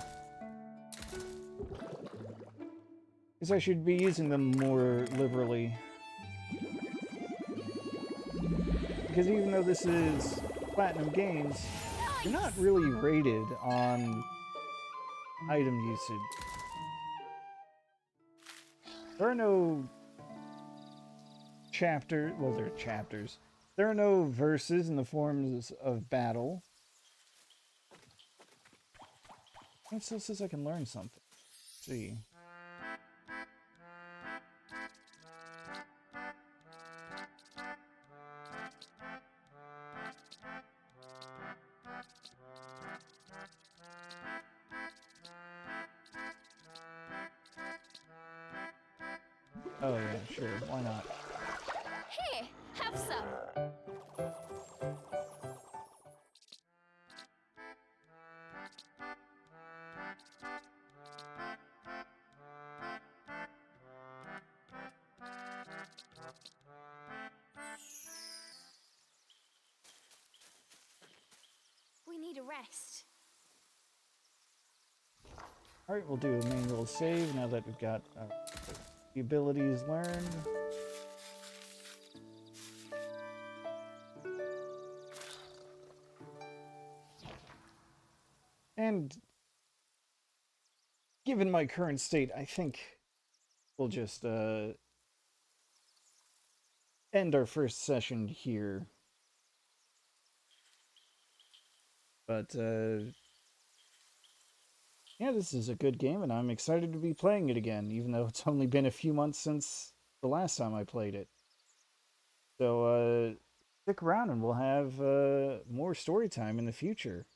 Guess I should be using them more liberally. Because even though this is PlatinumGames, they're not really rated on item usage. There are no chapter, well, there are chapters. There are no verses in the forms of battle. It still says I can learn something. Let's see. Oh yeah, sure, why not? Here, have some. a rest. Alright, we'll do a manual save now that we've got the abilities learned. And given my current state, I think we'll just end our first session here. But yeah, this is a good game, and I'm excited to be playing it again, even though it's only been a few months since the last time I played it. So stick around, and we'll have more story time in the future.